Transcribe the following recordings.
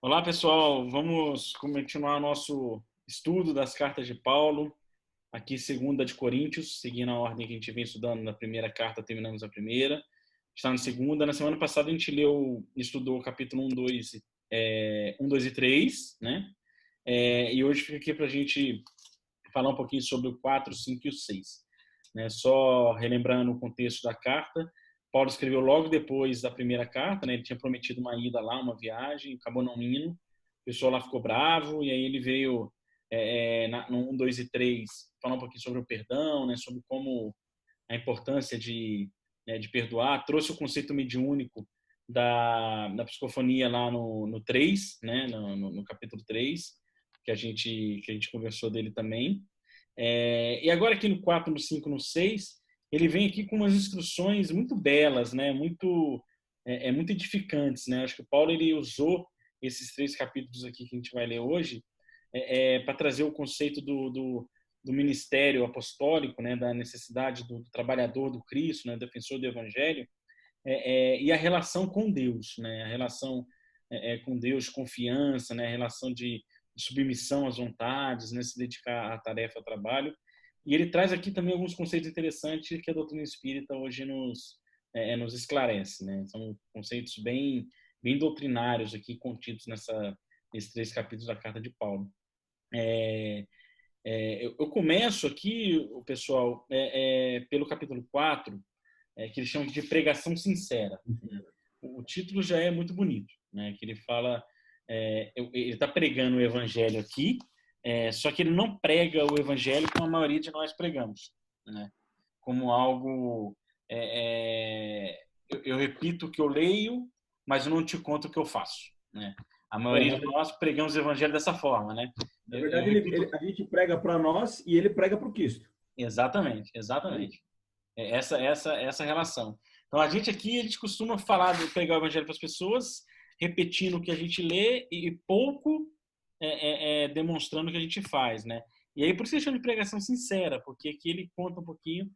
Olá, pessoal. Vamos continuar nosso estudo das cartas de Paulo, aqui segunda de Coríntios, seguindo a ordem que a gente vem estudando na primeira carta, terminamos a primeira. Está na segunda. Na semana passada a gente estudou o capítulo 1, 2 e 3, né? E hoje fica aqui para a gente falar um pouquinho sobre o 4, 5 e o 6. Né? Só relembrando o contexto da carta, Paulo escreveu logo depois da primeira carta, né? Ele tinha prometido uma ida lá, uma viagem, acabou não indo. O pessoal lá ficou bravo, e aí ele veio no 1, 2 e 3 falar um pouquinho sobre o perdão, né? Sobre como a importância de perdoar. Trouxe o conceito mediúnico da psicofonia lá no 3, né? No capítulo 3, que a gente conversou dele também. E agora aqui no 4, no 5, no 6, ele vem aqui com umas instruções muito belas, né? Muito edificantes, né? Acho que o Paulo ele usou esses 3 capítulos aqui que a gente vai ler hoje para trazer o conceito do ministério apostólico, né? Da necessidade do trabalhador do Cristo, né? Defensor do Evangelho, e a relação com Deus, né? A relação com Deus, confiança, né? A relação de submissão às vontades, né? Se dedicar à tarefa, ao trabalho. E ele traz aqui também alguns conceitos interessantes que a doutrina espírita hoje nos esclarece, né? São conceitos bem doutrinários aqui contidos nesses 3 capítulos da Carta de Paulo. Eu começo aqui, pessoal, pelo capítulo 4, que ele chama de pregação sincera. O título já é muito bonito, né? Que ele fala, ele está pregando o evangelho aqui, só que ele não prega o evangelho como a maioria de nós pregamos, né? Como algo, eu repito o que eu leio, mas eu não te conto o que eu faço, né? A maioria de nós pregamos o evangelho dessa forma, né? Na verdade, a gente prega para nós e ele prega para o Cristo. Exatamente. Essa relação. Então, a gente costuma falar de pregar o evangelho para as pessoas, repetindo o que a gente lê e pouco demonstrando o que a gente faz, né? E aí, por isso que chama de pregação sincera, porque aqui ele conta um pouquinho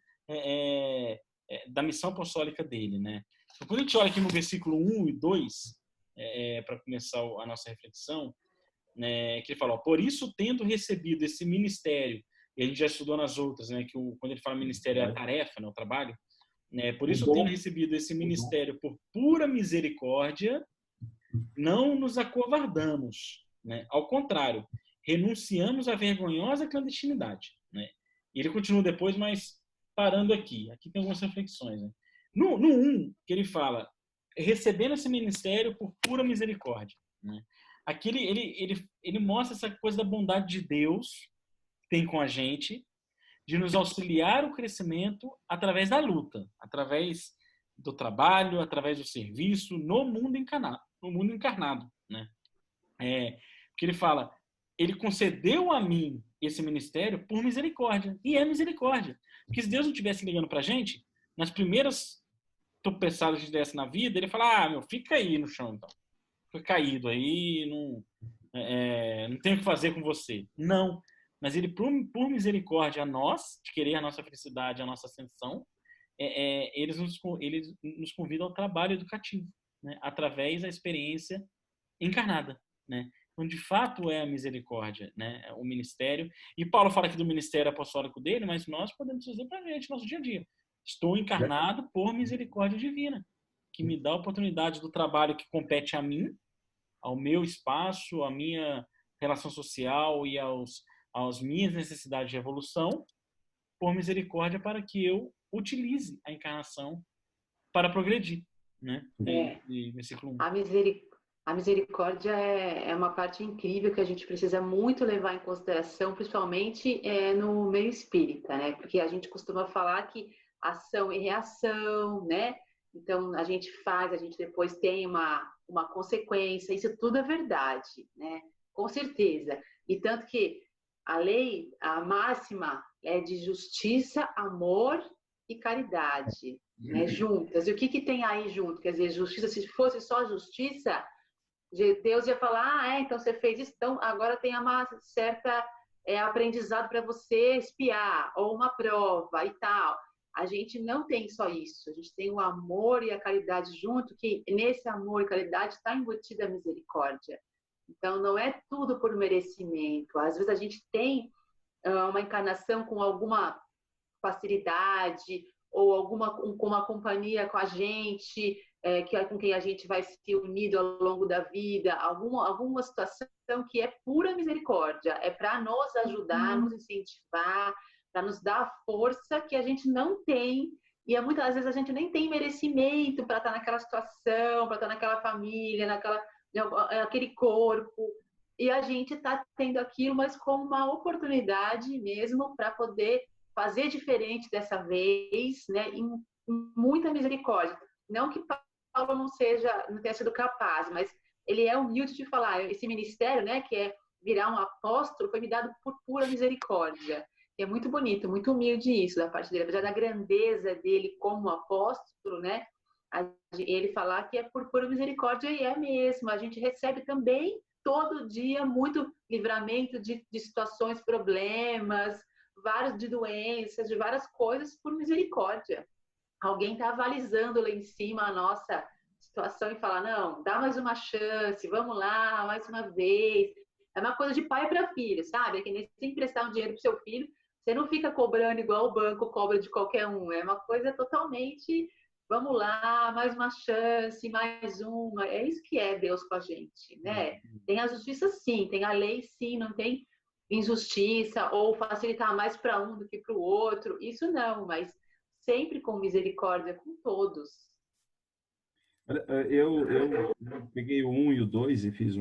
da missão apostólica dele, né? Então, quando a gente olha aqui no versículo 1 e 2, para começar a nossa reflexão, né, que ele fala, ó, por isso, tendo recebido esse ministério, e a gente já estudou nas outras, né, que quando ele fala ministério é a tarefa, né, o trabalho, né, por isso, tendo recebido esse ministério por pura misericórdia, não nos acovardamos, né, ao contrário, renunciamos à vergonhosa clandestinidade, né. E ele continua depois, mas parando aqui tem algumas reflexões, né. No 1, que ele fala, recebendo esse ministério por pura misericórdia, né. Aqui ele mostra essa coisa da bondade de Deus que tem com a gente, de nos auxiliar o crescimento através da luta, através do trabalho, através do serviço, no mundo encarnado, né? Porque ele fala, ele concedeu a mim esse ministério por misericórdia, e é misericórdia. Porque se Deus não estivesse ligando pra gente, nas primeiras tropeçadas que a gente desse na vida, ele fala, meu, fica aí no chão, então. Fica caído aí, não tem o que fazer com você. Não. Mas ele, por misericórdia a nós, de querer a nossa felicidade, a nossa ascensão, ele nos convida ao trabalho educativo, né? Através da experiência encarnada, né? Então, de fato, é a misericórdia, né? O ministério. E Paulo fala aqui do ministério apostólico dele, mas nós podemos dizer para a gente, nosso dia a dia. Estou encarnado por misericórdia divina, que me dá a oportunidade do trabalho que compete a mim, ao meu espaço, à minha relação social e às minhas necessidades de evolução, por misericórdia, para que eu utilize a encarnação para progredir, né? Versículo 1. A misericórdia é uma parte incrível que a gente precisa muito levar em consideração, principalmente no meio espírita, né? Porque a gente costuma falar que ação e reação, né? Então, a gente faz, a gente depois tem uma consequência, isso tudo é verdade, né? Com certeza. E tanto que a lei, a máxima é de justiça, amor e caridade, né? Juntas. E o que tem aí junto? Quer dizer, justiça, se fosse só justiça, Deus ia falar, então você fez isso, então agora tem uma certa aprendizado para você espiar, ou uma prova e tal. A gente não tem só isso, a gente tem o amor e a caridade junto, que nesse amor e caridade está embutida a misericórdia. Então, não é tudo por merecimento. Às vezes a gente tem uma encarnação com alguma facilidade ou com uma companhia com a gente, que é com quem a gente vai se unido ao longo da vida, alguma situação que é pura misericórdia, é para nos ajudar, nos incentivar, para nos dar a força que a gente não tem, e muitas vezes a gente nem tem merecimento para estar naquela situação, para estar naquela família, naquele corpo, e a gente está tendo aquilo, mas como uma oportunidade mesmo para poder fazer diferente dessa vez, né? Em muita misericórdia. Não que Paulo não tenha sido capaz, mas ele é humilde de falar, esse ministério, né, que é virar um apóstolo, foi me dado por pura misericórdia. E é muito bonito, muito humilde isso da parte dele, apesar da grandeza dele como apóstolo, né? Ele falar que é por pura misericórdia, e é mesmo. A gente recebe também todo dia muito livramento de situações, problemas, várias de doenças, de várias coisas por misericórdia. Alguém está avalizando lá em cima a nossa situação e falar, não, dá mais uma chance, vamos lá, mais uma vez. É uma coisa de pai para filho, sabe? É que nem se emprestar um dinheiro para seu filho, você não fica cobrando igual o banco cobra de qualquer um. É uma coisa totalmente, vamos lá, mais uma chance, mais uma. É isso que é Deus com a gente, né? Tem a justiça sim, tem a lei sim, não tem injustiça ou facilitar mais para um do que para o outro. Isso não, mas sempre com misericórdia com todos. Eu peguei o 1 e o 2 e fiz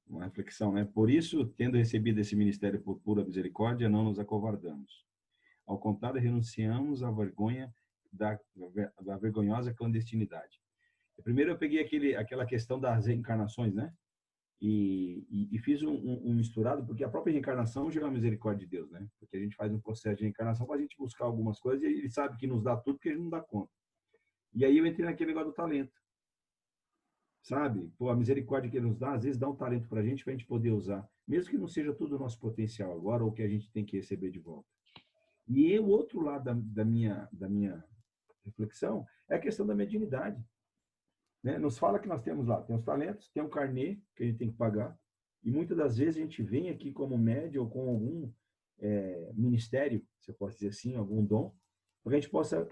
uma reflexão, né? Por isso, tendo recebido esse ministério por pura misericórdia, não nos acovardamos. Ao contrário, renunciamos à vergonha da vergonhosa clandestinidade. Primeiro eu peguei aquela questão das reencarnações, né? E fiz um misturado, porque a própria reencarnação já é uma misericórdia de Deus, né? Porque a gente faz um processo de reencarnação para a gente buscar algumas coisas e ele sabe que nos dá tudo porque a gente não dá conta. E aí eu entrei naquele negócio do talento, sabe? Pô, a misericórdia que ele nos dá, às vezes dá um talento para a gente poder usar, mesmo que não seja tudo o nosso potencial agora ou que a gente tem que receber de volta. E o outro lado da minha reflexão é a questão da mediunidade. Né? Nos fala que nós temos lá, tem os talentos, tem um carnê que a gente tem que pagar, e muitas das vezes a gente vem aqui como médium ou com algum ministério, se eu posso dizer assim, algum dom, para que a gente possa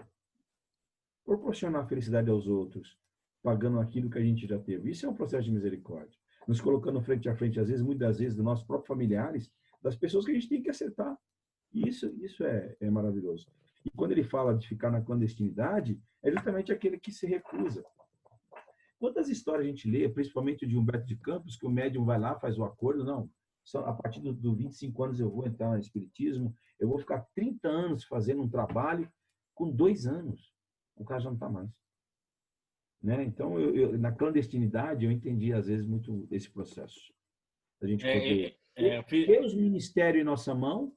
proporcionar felicidade aos outros, pagando aquilo que a gente já teve. Isso é um processo de misericórdia. Nos colocando frente a frente, às vezes, muitas vezes, dos nossos próprios familiares, das pessoas que a gente tem que acertar. E isso é maravilhoso. E quando ele fala de ficar na clandestinidade, é justamente aquele que se recusa. Quantas histórias a gente lê, principalmente de Humberto de Campos, que o médium vai lá, faz o acordo, não, só a partir dos 25 anos eu vou entrar no espiritismo, eu vou ficar 30 anos fazendo um trabalho, com 2 anos, o cara já não está mais. Né? Então, na clandestinidade, eu entendi, às vezes, muito esse processo. A gente poder ter os ministérios em nossa mão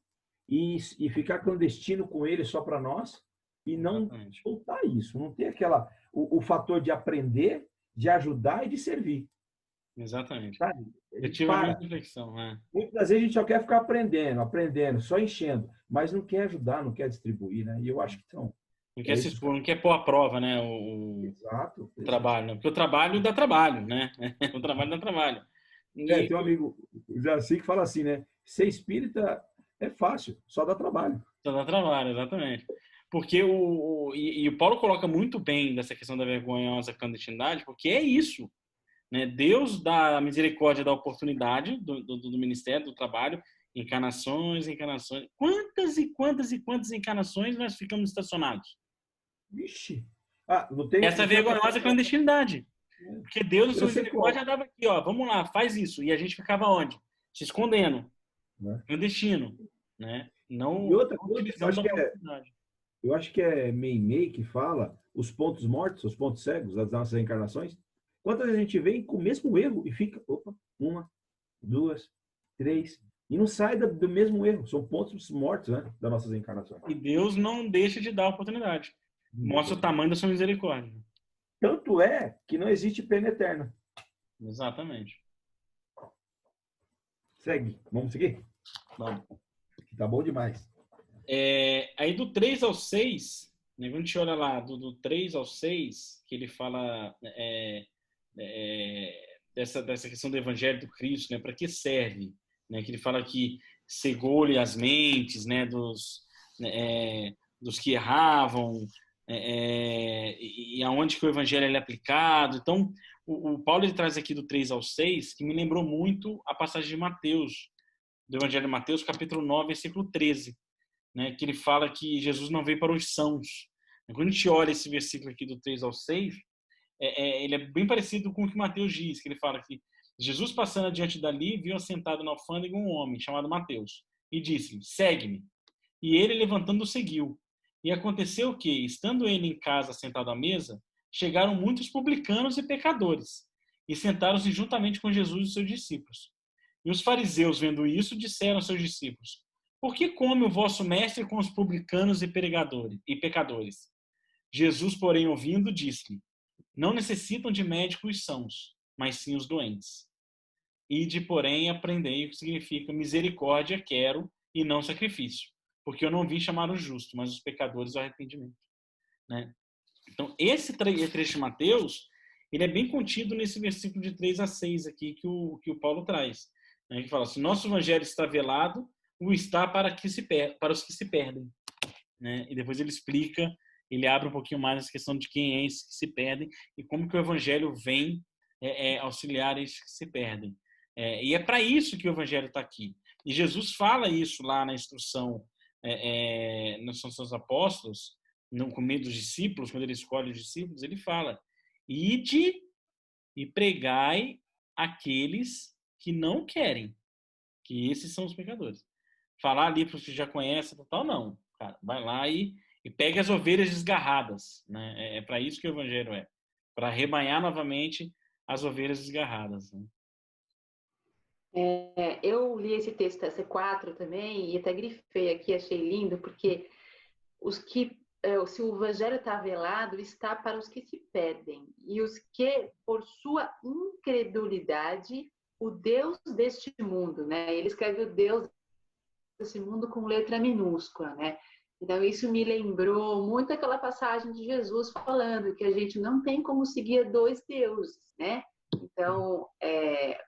e ficar clandestino com ele só para nós e não soltar isso, não ter o fator de aprender, de ajudar e de servir. Exatamente. Sabe? Eu tive a mesma reflexão. Muitas vezes a gente só quer ficar aprendendo, só enchendo, mas não quer ajudar, não quer distribuir, né? E eu acho que são. Não quer se expor, não quer pôr à prova, né? Exato. O trabalho, né? Porque o trabalho dá trabalho, né? O trabalho dá trabalho. Tem um amigo, o Jaci, que fala assim, né? Ser espírita é fácil, só dá trabalho. Só dá trabalho, exatamente. Porque o Paulo coloca muito bem dessa questão da vergonhosa clandestinidade, porque é isso, né? Deus dá a misericórdia da oportunidade do ministério, do trabalho, encarnações. Quantas e quantas e quantas encarnações nós ficamos estacionados? Vixe! Não tem, essa vergonhosa clandestinidade. Porque Deus, na sua misericórdia, dava aqui, ó, vamos lá, faz isso. E a gente ficava onde? Se escondendo. Clandestino. Né? Não, e outra coisa, eu acho que é Meimei que fala os pontos mortos, os pontos cegos das nossas encarnações. Quantas vezes a gente vem com o mesmo erro e fica, 1, 2, 3, e não sai do mesmo erro. São pontos mortos, né, das nossas encarnações. E Deus não deixa de dar a oportunidade. Mostra o tamanho da sua misericórdia. Tanto é que não existe pena eterna. Exatamente. Segue. Vamos seguir? Vamos. Tá bom demais. Aí do 3 ao 6, né, quando a gente olha lá, do 3 ao 6, que ele fala dessa questão do Evangelho do Cristo, né? Para que serve? Né? Que ele fala que cegou-lhe as mentes, né? Dos que erravam, e aonde que o Evangelho é aplicado. Então, o Paulo ele traz aqui do 3 ao 6, que me lembrou muito a passagem de Mateus, do Evangelho de Mateus, capítulo 9, versículo 13, né? Que ele fala que Jesus não veio para os sãos. Quando a gente olha esse versículo aqui do 3 ao 6, ele é bem parecido com o que Mateus diz, que ele fala que Jesus, passando adiante dali, viu assentado na alfândega um homem chamado Mateus e disse-lhe: segue-me. E ele, levantando, o seguiu. E aconteceu que, estando ele em casa sentado à mesa, chegaram muitos publicanos e pecadores e sentaram-se juntamente com Jesus e seus discípulos. E os fariseus, vendo isso, disseram aos seus discípulos: por que come o vosso mestre com os publicanos e pecadores? Jesus, porém, ouvindo, disse-lhe: não necessitam de médicos os sãos, mas sim os doentes. Ide, porém, aprendei o que significa misericórdia quero e não sacrifício, porque eu não vim chamar os justos, mas os pecadores ao arrependimento. Né? Então, esse trecho de Mateus, ele é bem contido nesse versículo de 3 a 6 aqui que o Paulo traz. Né? Ele fala assim: nosso evangelho está velado, o está para os que se perdem. Né? E depois ele explica, ele abre um pouquinho mais essa questão de quem é esses que se perdem e como que o evangelho vem auxiliar esses que se perdem. E é para isso que o evangelho está aqui. E Jesus fala isso lá na instrução, na instrução dos apóstolos, no começo dos discípulos, quando ele escolhe os discípulos, ele fala: ide e pregai aqueles que não querem, que esses são os pecadores. Falar ali para os que já conhecem, tal, não. Cara, vai lá e pega as ovelhas desgarradas. Né? É para isso que o evangelho é. Para rebanhar novamente as ovelhas desgarradas. Né? Eu li esse texto, essa 4 também, e até grifei aqui, achei lindo, porque se o evangelho está velado, está para os que se perdem, e os que, por sua incredulidade, o Deus deste mundo, né? Ele escreve o Deus desse mundo com letra minúscula, né? Então, isso me lembrou muito aquela passagem de Jesus falando que a gente não tem como seguir dois deuses, né? Então,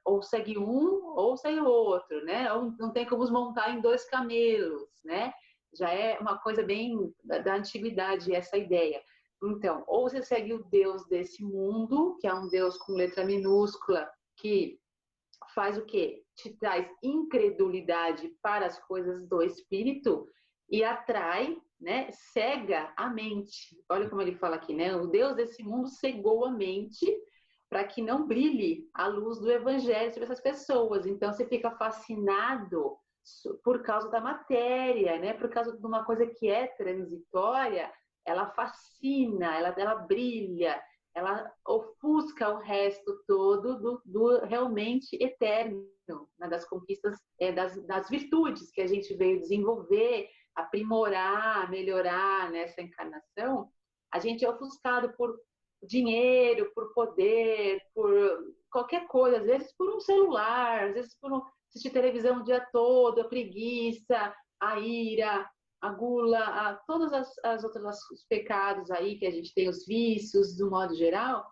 ou segue um ou segue o outro, né? Ou não tem como montar em dois camelos, né? Já é uma coisa bem da antiguidade essa ideia. Então, ou você segue o Deus desse mundo, que é um Deus com letra minúscula, que faz o quê? Te traz incredulidade para as coisas do espírito e atrai, né? Cega a mente. Olha como ele fala aqui, né? O Deus desse mundo cegou a mente para que não brilhe a luz do evangelho sobre essas pessoas. Então você fica fascinado por causa da matéria, né? Por causa de uma coisa que é transitória, ela fascina, ela brilha, ela ofusca o resto todo do realmente eterno, né? Das conquistas, das virtudes que a gente veio desenvolver, aprimorar, melhorar nessa encarnação. A gente é ofuscado por dinheiro, por poder, por qualquer coisa, às vezes por um celular, às vezes por assistir televisão o dia todo, a preguiça, a ira, a gula, todas as outras os pecados aí que a gente tem, os vícios, do modo geral.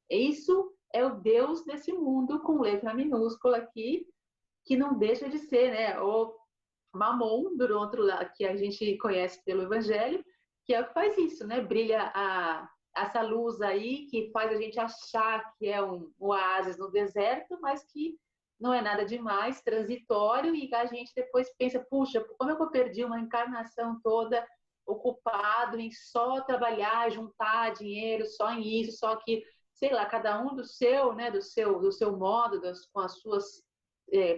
Isso é o Deus desse mundo com letra minúscula aqui, que não deixa de ser, né? O Mamon, do outro lado, que a gente conhece pelo Evangelho, que é o que faz isso, né? Brilha essa luz aí que faz a gente achar que é um oásis no deserto, mas que não é nada demais, transitório, e a gente depois pensa, puxa, como é que eu perdi uma encarnação toda ocupado em só trabalhar, juntar dinheiro, só em isso, só que, sei lá, cada um do seu, né, do seu modo, com as suas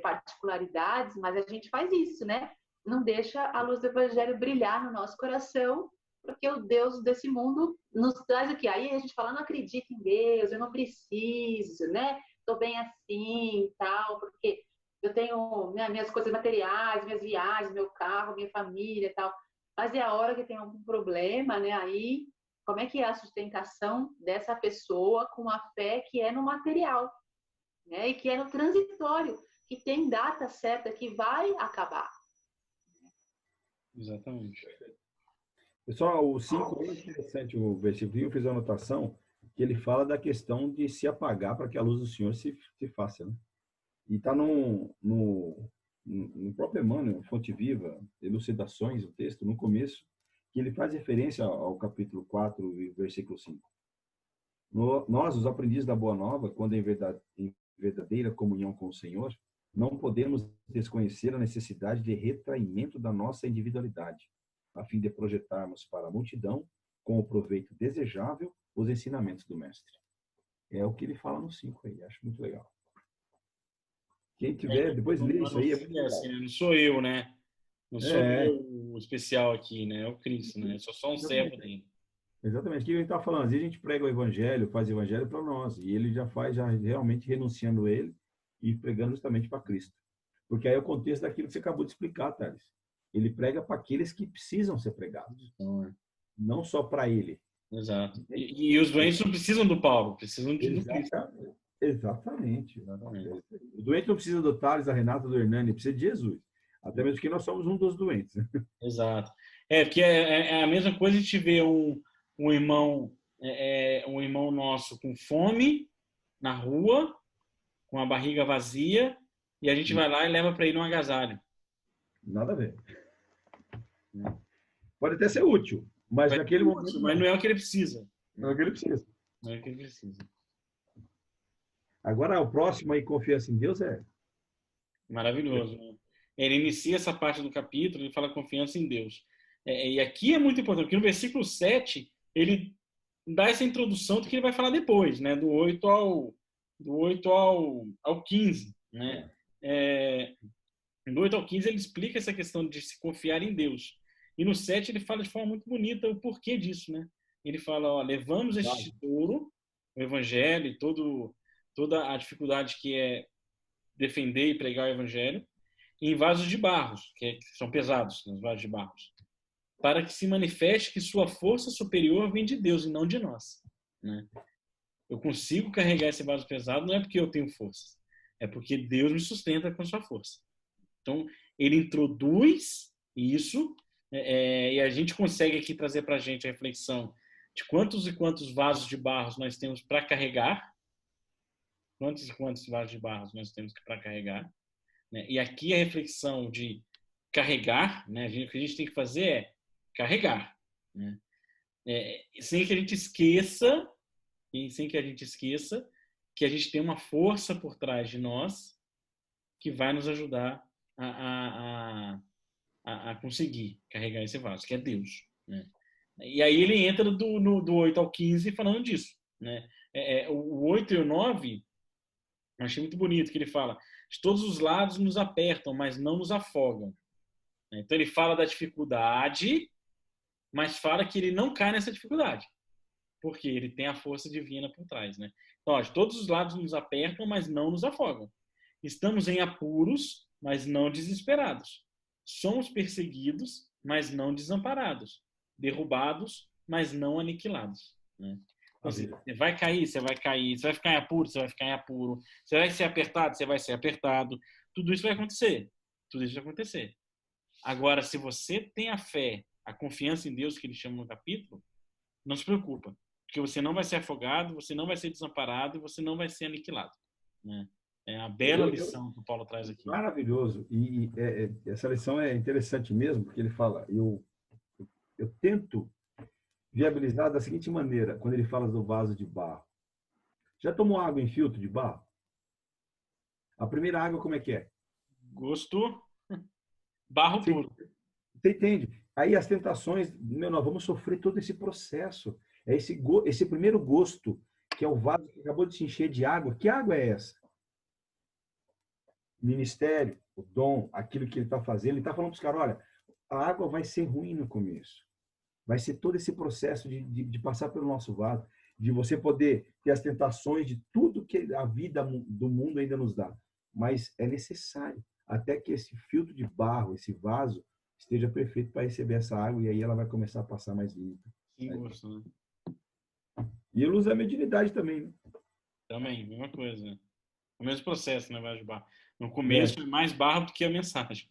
particularidades, mas a gente faz isso, né? Não deixa a luz do evangelho brilhar no nosso coração, porque o Deus desse mundo nos traz aqui. Aí a gente fala, não acredito em Deus, eu não preciso, né? Estou bem assim, tal, porque eu tenho minhas coisas materiais, minhas viagens, meu carro, minha família, tal. Mas é a hora que tem algum problema, né? Aí, como é que é a sustentação dessa pessoa com a fé que é no material, né? E que é no transitório, que tem data certa que vai acabar. Exatamente. Pessoal, o 5 é interessante o versículo, eu fiz a anotação, que ele fala da questão de se apagar para que a luz do Senhor se faça, né? E está no próprio Emmanuel, Fonte Viva, Elucidações, o texto, no começo, que ele faz referência ao capítulo 4, versículo 5. Nós, os aprendizes da Boa Nova, quando em verdadeira comunhão com o Senhor, não podemos desconhecer a necessidade de retraimento da nossa individualidade, a fim de projetarmos para a multidão, com o proveito desejável, os ensinamentos do Mestre. É o que ele fala no 5 aí, acho muito legal. Quem tiver, depois lê isso aí. Assim, não sou eu, né? Não sou eu o especial aqui, né? É o Cristo, né? Eu sou só um servo dele. Exatamente. O que a gente está falando? Às vezes a gente prega o evangelho, faz o evangelho para nós, e ele já faz, já realmente renunciando ele e pregando justamente para Cristo. Porque aí é o contexto daquilo que você acabou de explicar, Thales. Ele prega para aqueles que precisam ser pregados, não só para ele. Exato. E os doentes não precisam do Paulo, precisam de do Cristo. Exatamente. O doente não precisa do Thales, da Renata, do Hernani, precisa de Jesus. Até mesmo que nós somos um dos doentes. Exato. Porque é a mesma coisa a gente ver um irmão nosso com fome na rua, com a barriga vazia, e a gente vai lá e leva para ele um agasalho. Nada a ver. Pode até ser útil, mas naquele momento. Mas não é o que ele precisa. Não é o que ele precisa. Não é o que ele precisa. Agora, o próximo aí, confiança em Deus, é maravilhoso. Né? Ele inicia essa parte do capítulo, ele fala confiança em Deus. E aqui é muito importante, porque no versículo 7, ele dá essa introdução do que ele vai falar depois, né? Do 8 ao 15. Né? Do 8 ao 15, ele explica essa questão de se confiar em Deus. E no 7, ele fala de forma muito bonita o porquê disso. Né? Ele fala, ó, levamos este tesouro, o evangelho e toda a dificuldade que é defender e pregar o evangelho, em vasos de barros, que são pesados, os vasos de barros, para que se manifeste que sua força superior vem de Deus e não de nós. Né? Eu consigo carregar esse vaso pesado não é porque eu tenho força, é porque Deus me sustenta com sua força. Então, ele introduz isso, e a gente consegue aqui trazer para a gente a reflexão de quantos e quantos vasos de barros nós temos para carregar, quantos e quantos vasos de barros nós temos para carregar. Né? E aqui a reflexão de carregar, né? O que a gente tem que fazer é carregar. Né? Sem que a gente esqueça, que a gente tem uma força por trás de nós que vai nos ajudar a conseguir carregar esse vaso, que é Deus. Né? E aí ele entra do 8 ao 15 falando disso. Né? O 8 e o 9, eu achei muito bonito, que ele fala: de todos os lados nos apertam, mas não nos afogam. Então ele fala da dificuldade, mas fala que ele não cai nessa dificuldade, porque ele tem a força divina por trás. Né? Então, ó, de todos os lados nos apertam, mas não nos afogam. Estamos em apuros, mas não desesperados. Somos perseguidos, mas não desamparados. Derrubados, mas não aniquilados. Né? Então, assim, você vai cair, você vai cair. Você vai ficar em apuro, você vai ficar em apuro. Você vai ser apertado, você vai ser apertado. Tudo isso vai acontecer. Tudo isso vai acontecer. Agora, se você tem a fé, a confiança em Deus, que ele chama no capítulo, não se preocupa. Porque você não vai ser afogado, você não vai ser desamparado e você não vai ser aniquilado. Né? É a bela lição que o Paulo traz aqui. Maravilhoso. E essa lição é interessante mesmo, porque ele fala, eu tento viabilizar da seguinte maneira, quando ele fala do vaso de barro. Já tomou água em filtro de barro? A primeira água como é que é? Gosto, barro puro. Você entende? Aí as tentações, nós vamos sofrer todo esse processo. É esse primeiro gosto, que é o vaso que acabou de se encher de água. Que água é essa? Ministério, o dom, aquilo que ele está fazendo. Ele está falando para os caras, olha, a água vai ser ruim no começo. Vai ser todo esse processo de passar pelo nosso vaso, de você poder ter as tentações de tudo que a vida do mundo ainda nos dá. Mas é necessário, até que esse filtro de barro, esse vaso, esteja perfeito para receber essa água, e aí ela vai começar a passar mais limpa. Sim, gosto, né? E ele usa a mediunidade também, né? Também, mesma coisa. Né? O mesmo processo, né, vaso de barro. No começo é mais barro do que a mensagem.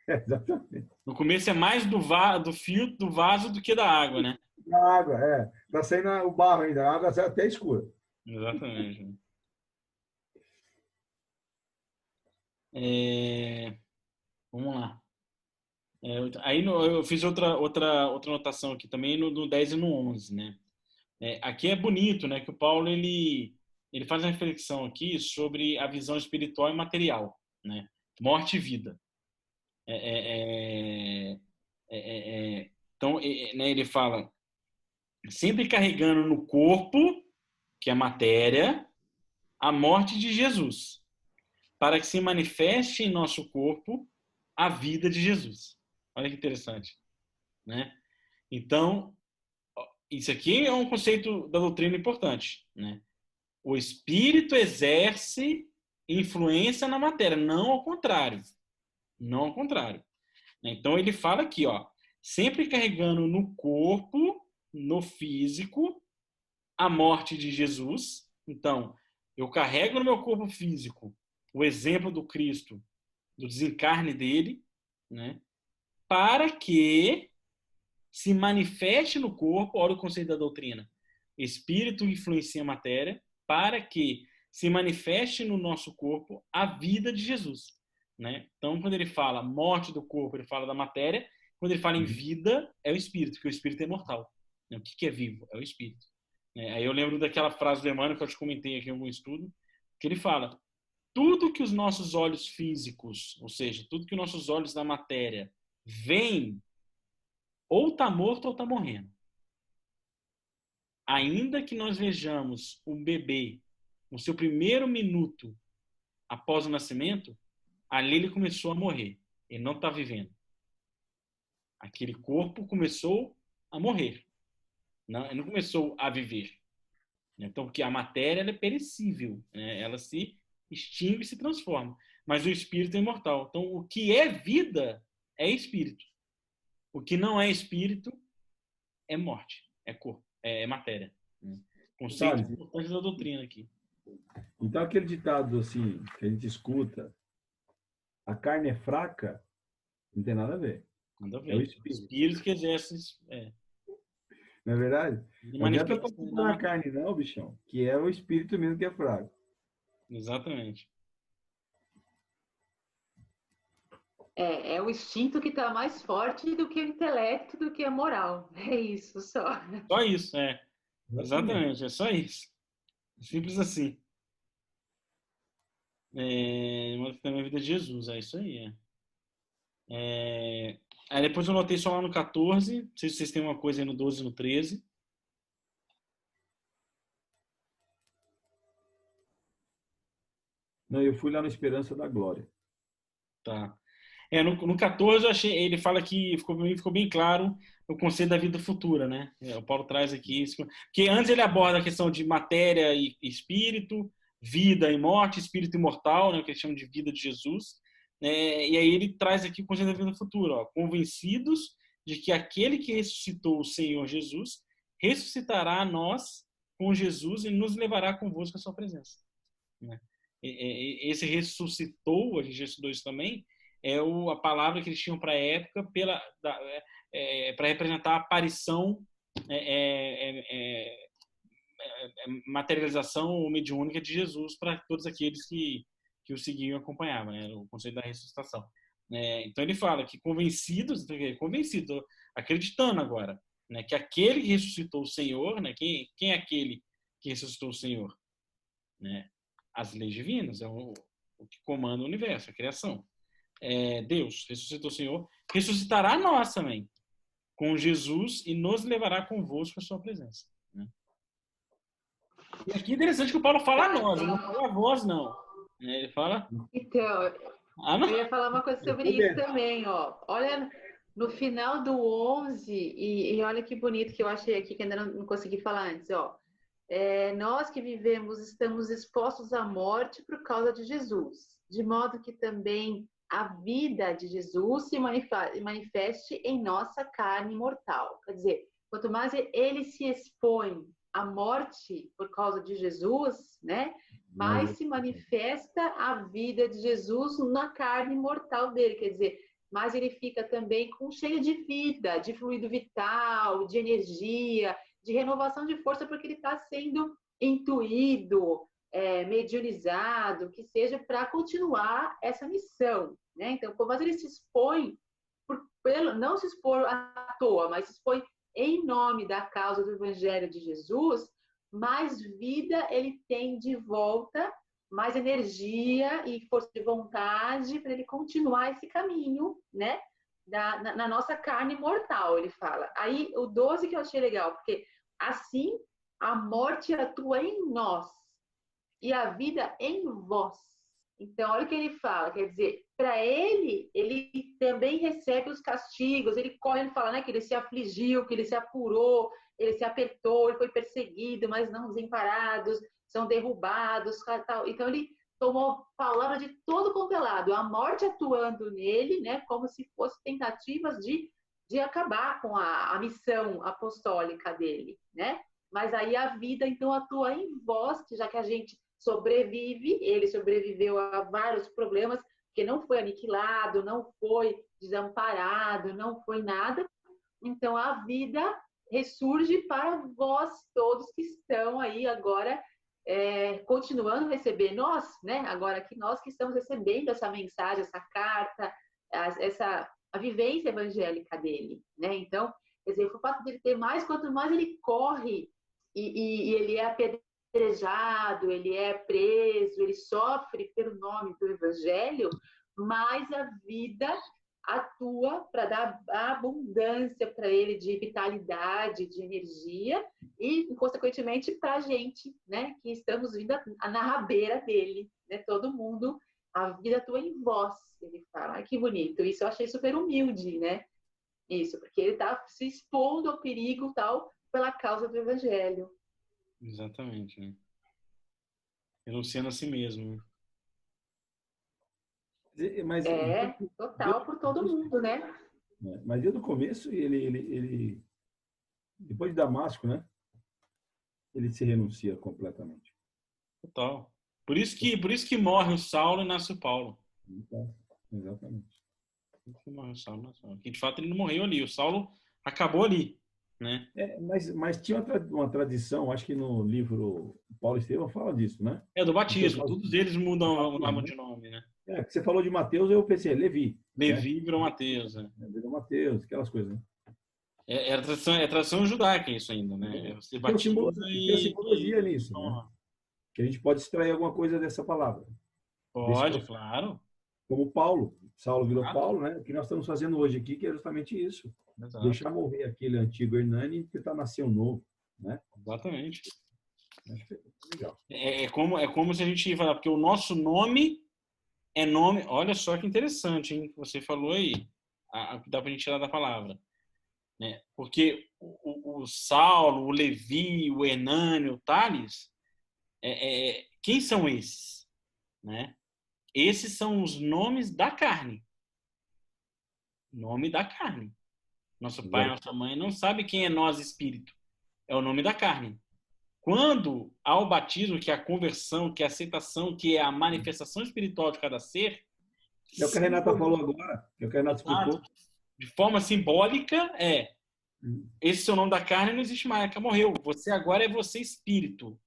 Exatamente. No começo é mais do filtro do vaso do que da água, né? Na água, tá saindo o barro ainda, a água sai até escura. Exatamente. Vamos lá. Aí eu fiz outra anotação aqui também no 10 e no 11, né? Aqui é bonito, né? Que o Paulo ele faz uma reflexão aqui sobre a visão espiritual e material, né? Morte e vida. Então, né, ele fala sempre carregando no corpo, que é a matéria, a morte de Jesus, para que se manifeste em nosso corpo a vida de Jesus. Olha que interessante, né? Então, isso aqui é um conceito da doutrina importante, né? O espírito exerce influência na matéria, não ao contrário. Não ao contrário. Então ele fala aqui, ó, sempre carregando no corpo, no físico, a morte de Jesus. Então, eu carrego no meu corpo físico o exemplo do Cristo, do desencarne dele, né? Para que se manifeste no corpo, olha o conceito da doutrina. Espírito influencia a matéria, para que se manifeste no nosso corpo a vida de Jesus, né? Então, quando ele fala morte do corpo, ele fala da matéria. Quando ele fala em vida, é o espírito, porque o espírito é imortal. O que é vivo? É o espírito. Aí eu lembro daquela frase do Emmanuel que eu te comentei aqui em algum estudo, que ele fala: tudo que os nossos olhos físicos, ou seja, tudo que os nossos olhos da matéria veem, ou está morto ou está morrendo. Ainda que nós vejamos o bebê no seu primeiro minuto após o nascimento, ali ele começou a morrer. Ele não está vivendo. Aquele corpo começou a morrer. Não, ele não começou a viver. Então, porque a matéria ela é perecível, né? Ela se extingue e se transforma. Mas o espírito é imortal. Então, o que é vida é espírito. O que não é espírito é morte, é corpo, é matéria. Conceito Sabe? importante da doutrina aqui. Então, aquele ditado assim, que a gente escuta, a carne é fraca, não tem nada a ver. Nada a É o ver. espírito. Espírito que exerce. Não é verdade? Não adianta Manifesta passar na na matéria. carne, não, bichão. Que é o espírito mesmo que é fraco. Exatamente. É o instinto que está mais forte do que o intelecto, do que a moral. É isso só. Só isso, Exatamente. Exatamente, é só isso. Simples assim. Também a vida de Jesus, é isso aí. Aí depois eu notei só lá no 14, não sei se vocês têm uma coisa aí no 12 e no 13. Não, eu fui lá na Esperança da Glória. Tá. No 14 eu achei, ele fala que ficou bem claro o conceito da vida futura, né? O Paulo traz aqui isso, porque antes ele aborda a questão de matéria e espírito, vida e morte, espírito imortal, né? O que eles chamam de vida de Jesus, né? E aí ele traz aqui o conceito da vida futura, ó, convencidos de que aquele que ressuscitou o Senhor Jesus ressuscitará a nós com Jesus e nos levará convosco à sua presença, né? Esse ressuscitou, a gente já estudou isso também, a palavra que eles tinham para a época para representar a aparição, materialização ou mediúnica de Jesus para todos aqueles que o seguiam e acompanhavam, né? O conceito da ressuscitação. Então ele fala que convencidos, acreditando agora, né, que aquele que ressuscitou o Senhor, né, quem é aquele que ressuscitou o Senhor? Né? As leis divinas, o que comanda o universo, a criação. Deus ressuscitou o Senhor, ressuscitará nós também com Jesus e nos levará convosco à sua presença. Né? E aqui é interessante que o Paulo fala a nós, ele não fala a vós, não. Ele fala Então, a nós. eu ia falar uma coisa sobre isso também, ó. Olha, no final do 11, e olha que bonito que eu achei aqui, que ainda não consegui falar antes, ó. Nós que vivemos estamos expostos à morte por causa de Jesus, de modo que também a vida de Jesus se manifeste em nossa carne mortal. Quer dizer, quanto mais ele se expõe à morte por causa de Jesus, né, mais se manifesta a vida de Jesus na carne mortal dele. Quer dizer, mais ele fica também cheio de vida, de fluido vital, de energia, de renovação de força, porque ele está sendo intuído, mediunizado, que seja para continuar essa missão, né? Então, quanto mais ele se expõe, não se expor à toa, mas se expõe em nome da causa do Evangelho de Jesus, mais vida ele tem de volta, mais energia e força de vontade para ele continuar esse caminho, né? Na nossa carne mortal, ele fala. Aí, o 12 que eu achei legal, porque assim a morte atua em nós e a vida em vós. Então, olha o que ele fala, quer dizer, para ele também recebe os castigos, ele corre, ele fala, né, que ele se afligiu, que ele se apurou, ele se apertou, ele foi perseguido, mas não desamparados, são derrubados, tal. Então, ele tomou palavra de todo quanto é lado, a morte atuando nele, né, como se fossem tentativas de acabar com a missão apostólica dele, né? Mas aí a vida, então, atua em vós, já que a gente sobrevive, ele sobreviveu a vários problemas, porque não foi aniquilado, não foi desamparado, não foi nada. Então, a vida ressurge para vós todos que estão aí agora continuando a receber nós, né? Agora que nós que estamos recebendo essa mensagem, essa carta, a vivência evangélica dele, né? Então, quer dizer, o fato dele ter mais, quanto mais ele corre e ele é apedrejado, ele é preso, ele sofre pelo nome do evangelho, mais a vida atua para dar abundância para ele de vitalidade, de energia e, consequentemente, para a gente, né, que estamos vindo na rabeira dele, né, todo mundo, a vida atua em vós, ele fala. Ai, que bonito, isso eu achei super humilde, né, isso, porque ele está se expondo ao perigo tal pela causa do evangelho. Exatamente, né? Renunciando a si mesmo. Mas, total por todo mundo, né? Mas desde o começo, ele depois de Damasco, né? Ele se renuncia completamente. Total. Por isso que morre o Saulo e nasce o Paulo. Então, exatamente. Por isso que morre o Saulo e nasce o Paulo. Porque, de fato, ele não morreu ali. O Saulo acabou ali, né? Mas tinha uma tradição, acho que no livro Paulo Estevão fala disso, né? É do batismo. Todos eles mudam o nome de nome, né? Que você falou de Mateus, eu pensei, Levi. Levi virou Mateus. Virou Mateus, aquelas coisas, né? É tradição judaica isso ainda, né? Você batiza tem simbologia nisso, né? Que a gente pode extrair alguma coisa dessa palavra. Pode, claro. Como Paulo. Saulo virou Paulo, né? O que nós estamos fazendo hoje aqui, que é justamente isso. Exato. Deixar morrer aquele antigo Hernani e tentar nascer um novo, né? Exatamente. Acho que é legal. É como se a gente falar, porque o nosso nome é nome. Olha só que interessante, hein? Que você falou aí, que dá pra gente tirar da palavra, né? Porque o Saulo, o Levi, o Hernani, o Tales, quem são esses, né? Esses são os nomes da carne. Nome da carne. Nosso pai, nossa mãe não sabe quem é nós espírito. É o nome da carne. Quando há o batismo, que é a conversão, que é a aceitação, que é a manifestação espiritual de cada ser... É o que a Renata falou agora, que o que a Renata explicou. De forma simbólica, esse seu nome da carne não existe mais, morreu. Você agora é você espírito.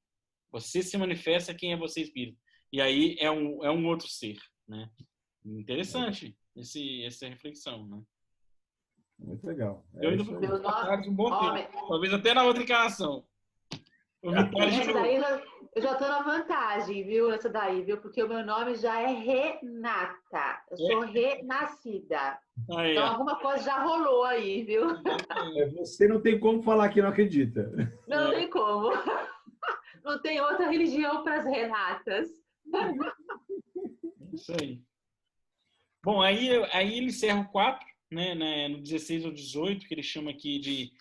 Você se manifesta quem é você espírito. E aí é um outro ser, né? Interessante essa reflexão, né? Muito legal. Eu ainda vou um bom tempo. Talvez até na outra encarnação. Eu já estou na vantagem, viu? Essa daí, viu? Porque o meu nome já é Renata. Eu sou renascida. Aí, então, alguma coisa já rolou aí, viu? Você não tem como falar que não acredita. Não tem como. Não tem outra religião para as Renatas. Isso aí. Bom, aí ele encerra o 4, né, no 16 ao 18, que ele chama aqui de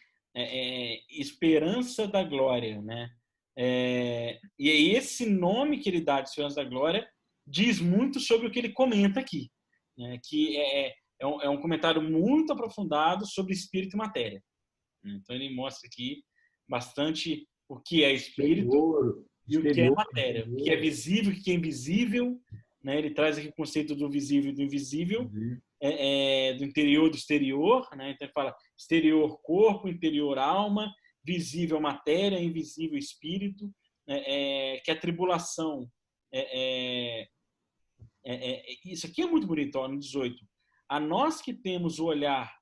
Esperança da Glória, né? E aí esse nome que ele dá de Esperança da Glória diz muito sobre o que ele comenta aqui, né? Que é um comentário muito aprofundado sobre espírito e matéria. Então ele mostra aqui bastante o que é espírito e o que é matéria, o que é visível e o que é invisível, né? Ele traz aqui o conceito do visível e do invisível, do do interior do exterior, né? Então ele fala exterior corpo, interior alma, visível matéria, invisível espírito, que a tribulação isso aqui é muito bonito, ó, no 18. A nós que temos o olhar,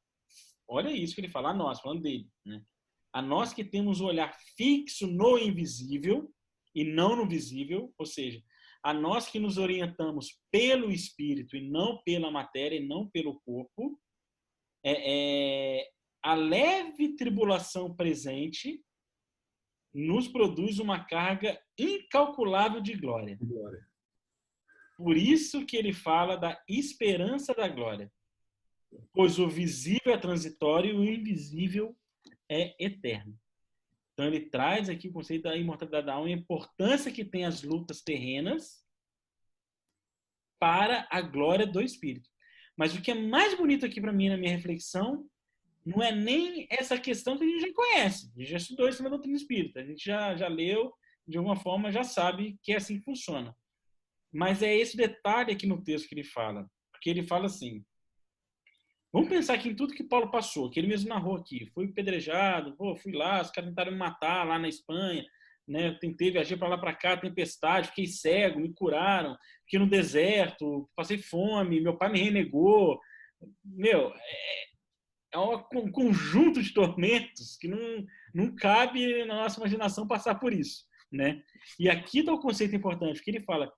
olha isso que ele fala, a nós, falando dele, né? A nós que temos o olhar fixo no invisível e não no visível, ou seja, a nós que nos orientamos pelo espírito e não pela matéria e não pelo corpo, a leve tribulação presente nos produz uma carga incalculável de glória. Por isso que ele fala da esperança da glória. Pois o visível é transitório e o invisível é eterno. Então ele traz aqui o conceito da imortalidade da alma e a importância que tem as lutas terrenas para a glória do Espírito. Mas o que é mais bonito aqui para mim na minha reflexão não é nem essa questão que a gente já conhece. A gente já estudou isso na doutrina espírita. A gente já leu, de alguma forma, já sabe que é assim que funciona. Mas é esse detalhe aqui no texto que ele fala. Porque ele fala assim, vamos pensar aqui em tudo que Paulo passou, que ele mesmo narrou aqui. Fui pedrejado, fui lá, os caras tentaram me matar lá na Espanha, né? Tentei viajar para lá para cá, tempestade, fiquei cego, me curaram, fiquei no deserto, passei fome, meu pai me renegou. Meu, é um conjunto de tormentos que não cabe na nossa imaginação passar por isso, né? E aqui está o conceito importante, que ele fala,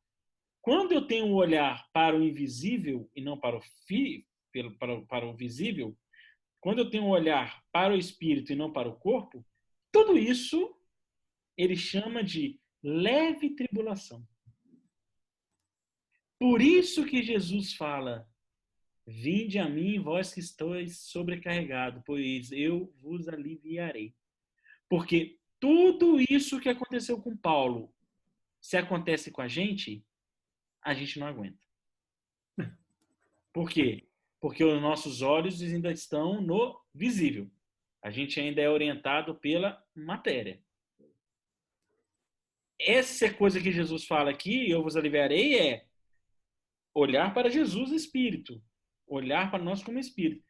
quando eu tenho um olhar para o invisível e não para o visível, quando eu tenho um olhar para o espírito e não para o corpo, tudo isso ele chama de leve tribulação. Por isso que Jesus fala, vinde a mim, vós que estáis sobrecarregados, pois eu vos aliviarei. Porque tudo isso que aconteceu com Paulo, se acontece com a gente não aguenta. Por quê? Porque os nossos olhos ainda estão no visível. A gente ainda é orientado pela matéria. Essa coisa que Jesus fala aqui, eu vos aliviarei, é olhar para Jesus Espírito. Olhar para nós como Espírito.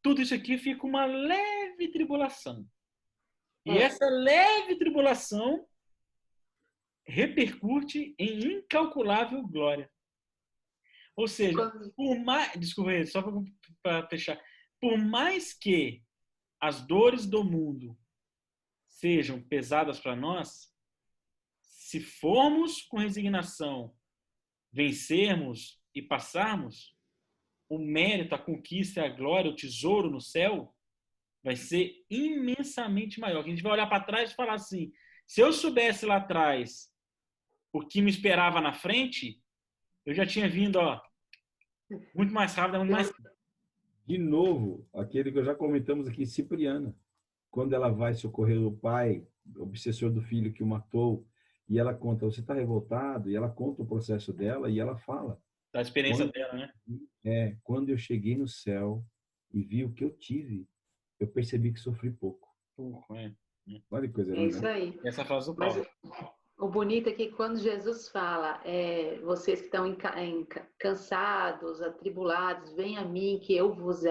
Tudo isso aqui fica uma leve tribulação. E essa leve tribulação repercute em incalculável glória. Ou seja, desculpa, só para fechar. Por mais que as dores do mundo sejam pesadas para nós, se formos com resignação vencermos e passarmos, o mérito, a conquista, a glória, o tesouro no céu vai ser imensamente maior. A gente vai olhar para trás e falar assim, se eu soubesse lá atrás o que me esperava na frente, eu já tinha vindo muito mais rápido, muito mais... De novo, aquele que já comentamos aqui, Cipriana. Quando ela vai socorrer o pai, obsessor do filho que o matou, e ela conta, você está revoltado? E ela conta o processo dela e ela fala. Da experiência dela, né? Quando eu cheguei no céu e vi o que eu tive, eu percebi que sofri pouco. Olha que coisa linda. É isso aí. Essa frase do Paulo. Mas o bonito é que quando Jesus fala, vocês que estão cansados, atribulados, vem a mim que eu vos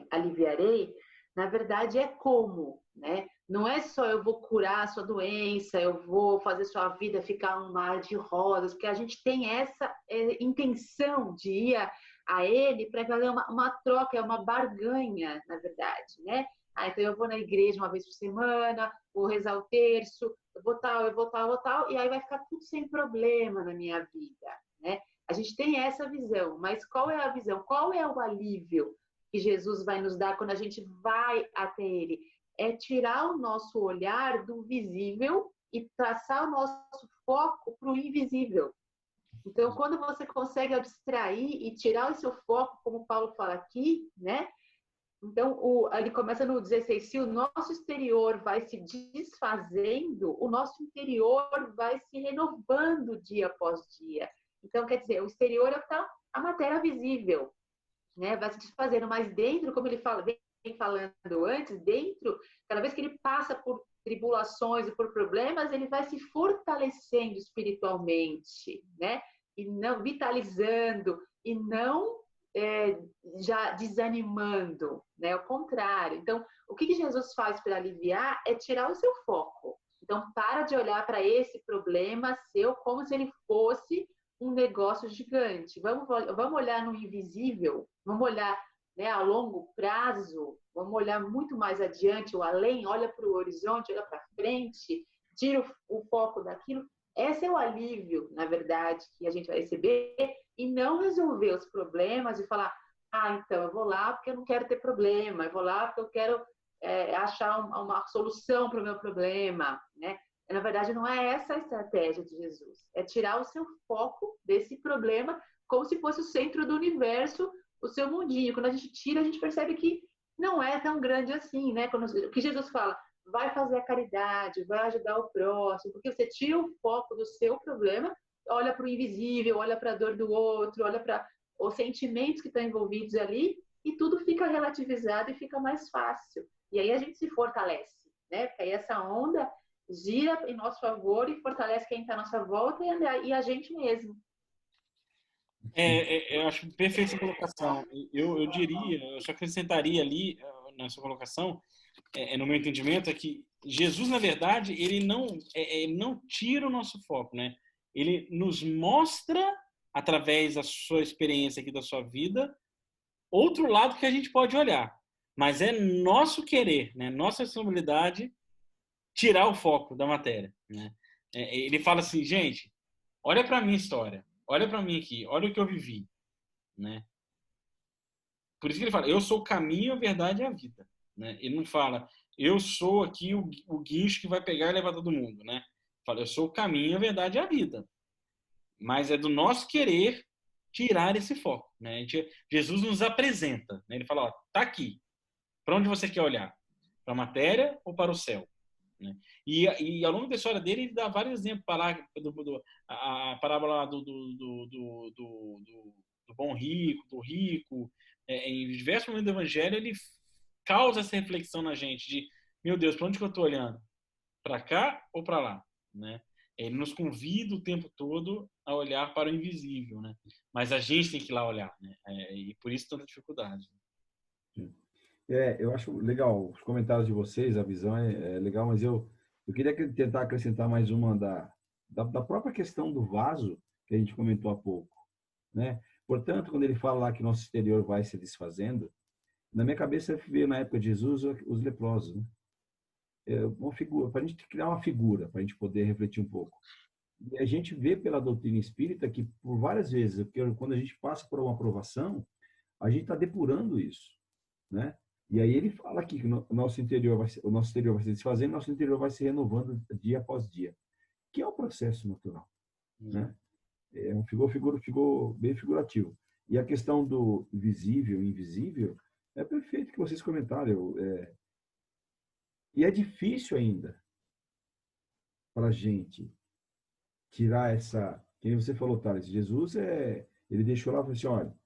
aliviarei, na verdade é como, né? Não é só eu vou curar a sua doença, eu vou fazer sua vida ficar um mar de rosas, porque a gente tem essa intenção de ir a ele para fazer uma troca, uma barganha, na verdade, né? Então eu vou na igreja uma vez por semana, vou rezar o terço, eu vou tal, e aí vai ficar tudo sem problema na minha vida, né? A gente tem essa visão, mas qual é a visão? Qual é o alívio que Jesus vai nos dar quando a gente vai até ele? É tirar o nosso olhar do visível e passar o nosso foco para o invisível. Então, quando você consegue abstrair e tirar o seu foco, como Paulo fala aqui, né? Então, ele começa no 16, se o nosso exterior vai se desfazendo, o nosso interior vai se renovando dia após dia. Então, quer dizer, o exterior é a matéria visível, né? Vai se desfazendo, mas dentro, como ele fala, vem falando antes, dentro, cada vez que ele passa por tribulações e por problemas, ele vai se fortalecendo espiritualmente, né? E não vitalizando, e não já desanimando, né? Ao contrário. Então, o que Jesus faz para aliviar é tirar o seu foco. Então, para de olhar para esse problema seu como se ele fosse um negócio gigante. Vamos olhar no invisível, vamos olhar, né, a longo prazo, vamos olhar muito mais adiante, ou além, olha para o horizonte, olha para frente, tira o foco daquilo. Esse é o alívio, na verdade, que a gente vai receber, e não resolver os problemas e falar, então eu vou lá porque eu não quero ter problema, eu vou lá porque eu quero achar uma solução para o meu problema, né? Na verdade, não é essa a estratégia de Jesus. É tirar o seu foco desse problema como se fosse o centro do universo, o seu mundinho. Quando a gente tira, a gente percebe que não é tão grande assim, né? O que Jesus fala, vai fazer a caridade, vai ajudar o próximo, porque você tira o foco do seu problema, olha para o invisível, olha para a dor do outro, olha para os sentimentos que estão envolvidos ali, e tudo fica relativizado e fica mais fácil. E aí a gente se fortalece, né? Porque aí essa onda gira em nosso favor e fortalece quem está à nossa volta e a gente mesmo. Eu acho perfeita essa colocação. Eu diria, eu só acrescentaria ali na sua colocação, no meu entendimento, é que Jesus, na verdade, ele não tira o nosso foco, né? Ele nos mostra, através da sua experiência aqui da sua vida, outro lado que a gente pode olhar. Mas é nosso querer, né? Nossa responsabilidade tirar o foco da matéria, né? Ele fala assim, gente, olha para minha história, olha para mim aqui, olha o que eu vivi, né? Por isso que ele fala, eu sou o caminho, a verdade e a vida, né? Ele não fala, eu sou aqui o guincho que vai pegar e levar todo mundo, né? Ele fala, eu sou o caminho, a verdade e a vida. Mas é do nosso querer tirar esse foco, né? Jesus nos apresenta, né? Ele fala, ó, tá aqui. Para onde você quer olhar? Para a matéria ou para o céu? Né? E ao longo da história dele, ele dá vários exemplos. A parábola do bom rico, do rico. Em diversos momentos do evangelho, ele causa essa reflexão na gente de, meu Deus, para onde que eu estou olhando? Para cá ou para lá? Né? Ele nos convida o tempo todo a olhar para o invisível, né? Mas a gente tem que ir lá olhar, né? E por isso tanta dificuldade. Eu acho legal os comentários de vocês, a visão é legal, mas eu queria tentar acrescentar mais uma da própria questão do vaso que a gente comentou há pouco, né? Portanto, quando ele fala lá que nosso exterior vai se desfazendo, na minha cabeça veio na época de Jesus os leprosos, né? Uma figura, para a gente criar uma figura, para a gente poder refletir um pouco. E a gente vê pela doutrina espírita que por várias vezes, porque quando a gente passa por uma aprovação, a gente está depurando isso, né? E aí ele fala aqui que o nosso exterior vai se desfazendo, nosso interior vai se renovando dia após dia, que é um processo natural, né? Ficou bem figurativo. E a questão do visível e invisível é perfeito que vocês comentaram. E é difícil ainda para a gente tirar essa. Quem você falou, Thales, Jesus ele deixou lá e falou assim: olha,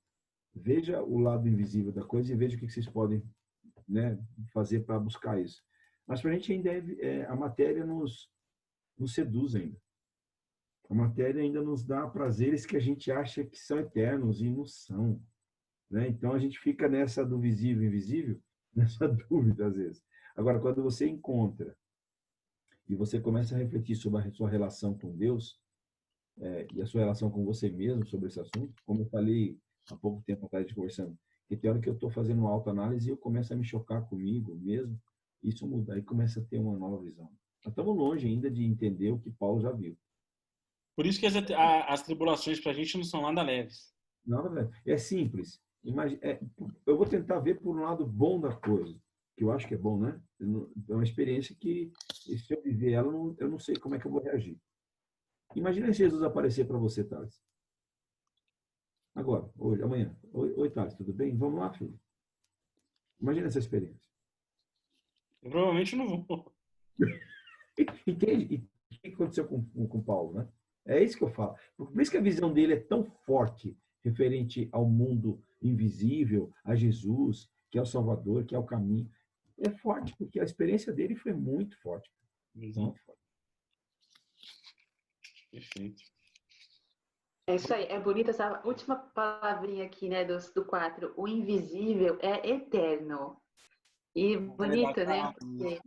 veja o lado invisível da coisa e veja o que vocês podem, né, fazer para buscar isso. Mas para a gente ainda a matéria nos seduz ainda. A matéria ainda nos dá prazeres que a gente acha que são eternos e não são, né? Então a gente fica nessa do visível e invisível, nessa dúvida às vezes. Agora, quando você encontra e você começa a refletir sobre a sua relação com Deus, e a sua relação com você mesmo sobre esse assunto, como eu falei há pouco tempo atrás de conversando, que tem hora que eu estou fazendo uma autoanálise e eu começo a me chocar comigo mesmo, isso muda, aí começa a ter uma nova visão. Nós estamos longe ainda de entender o que Paulo já viu. Por isso que as tribulações para a gente não são nada leves. Não, é simples. Eu vou tentar ver por um lado bom da coisa, que eu acho que é bom, né? É uma experiência que, se eu viver ela, eu não sei como é que eu vou reagir. Imagina se Jesus aparecer para você, Thales. Agora, hoje, amanhã. Oi, Thales, tudo bem? Vamos lá, filho. Imagina essa experiência. Eu provavelmente não vou. Entende? E o que aconteceu com Paulo, né? É isso que eu falo. Por isso que a visão dele é tão forte referente ao mundo invisível, a Jesus, que é o Salvador, que é o caminho. É forte, porque a experiência dele foi muito forte. Exato. Muito forte. Perfeito. É isso aí, é bonita essa última palavrinha aqui, né, do 4. O invisível é eterno. E É verdade, bonito, né? tá?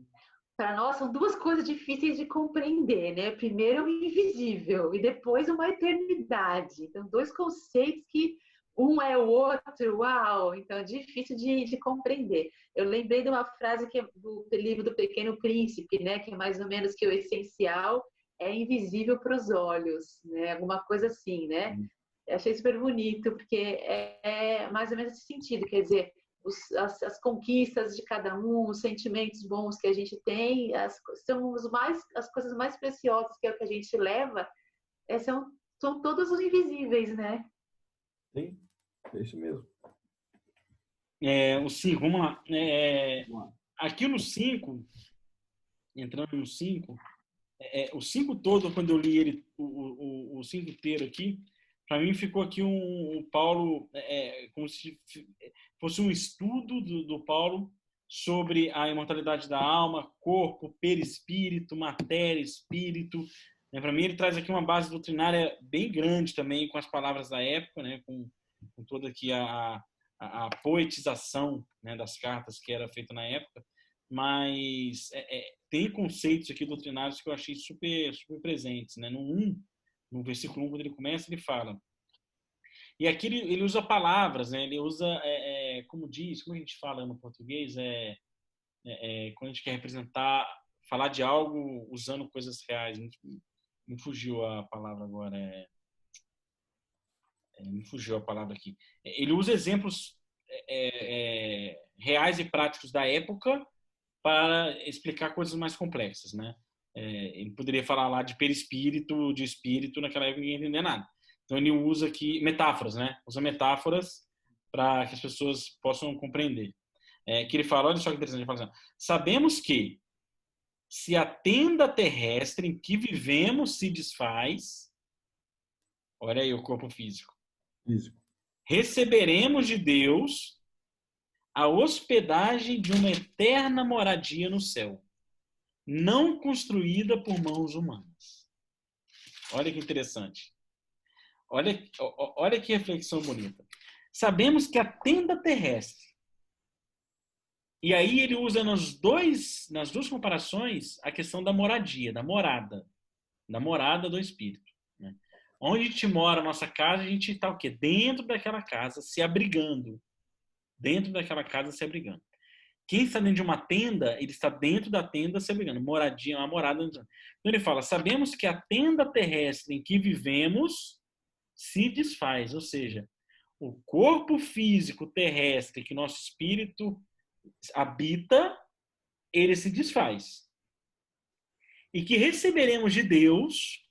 Para nós são duas coisas difíceis de compreender, né? Primeiro o invisível e depois uma eternidade. Então, dois conceitos que um é o outro, uau! Então, é difícil de compreender. Eu lembrei de uma frase que é do livro do Pequeno Príncipe, né? Que é mais ou menos que o essencial é invisível para os olhos, né? Alguma coisa assim, né? Eu achei super bonito, porque é mais ou menos esse sentido, quer dizer, as conquistas de cada um, os sentimentos bons que a gente tem, são as coisas mais preciosas que é o que a gente leva, são todos os invisíveis, né? Sim, é isso mesmo. O 5, vamos lá. Vamos lá. Aqui no 5, entrando no 5, o 5 todo, quando eu li ele, o 5 inteiro aqui, para mim ficou aqui um Paulo, como se fosse um estudo do Paulo sobre a imortalidade da alma, corpo, perispírito, matéria, espírito. Para mim, ele traz aqui uma base doutrinária bem grande também, com as palavras da época, né, com toda aqui a poetização, né, das cartas que era feita na época, mas tem conceitos aqui doutrinários que eu achei super, super presentes. Né? No versículo 1, quando ele começa, ele fala. E aqui ele usa palavras, né? Ele usa, como a gente fala no português, quando a gente quer representar, falar de algo usando coisas reais. Me fugiu a palavra agora. Me fugiu a palavra aqui. Ele usa exemplos reais e práticos da época para explicar coisas mais complexas, né? Ele poderia falar lá de perispírito, de espírito, naquela época ninguém entender nada. Então ele usa aqui metáforas, né? Usa metáforas para que as pessoas possam compreender. Que ele fala, olha só que interessante, ele fala assim, sabemos que se a tenda terrestre em que vivemos se desfaz, olha aí o corpo físico, receberemos de Deus a hospedagem de uma eterna moradia no céu, não construída por mãos humanas. Olha que interessante. Olha que reflexão bonita. Sabemos que a tenda terrestre, e aí ele usa nas duas comparações a questão da moradia, da morada do Espírito. Né? Onde a gente mora, a nossa casa, a gente está o quê? Dentro daquela casa, se abrigando. Dentro daquela casa, se abrigando. Quem está dentro de uma tenda, ele está dentro da tenda se abrigando. Moradia, uma morada. Então ele fala, sabemos que a tenda terrestre em que vivemos se desfaz, ou seja, o corpo físico terrestre que nosso espírito habita, ele se desfaz. E que receberemos de Deus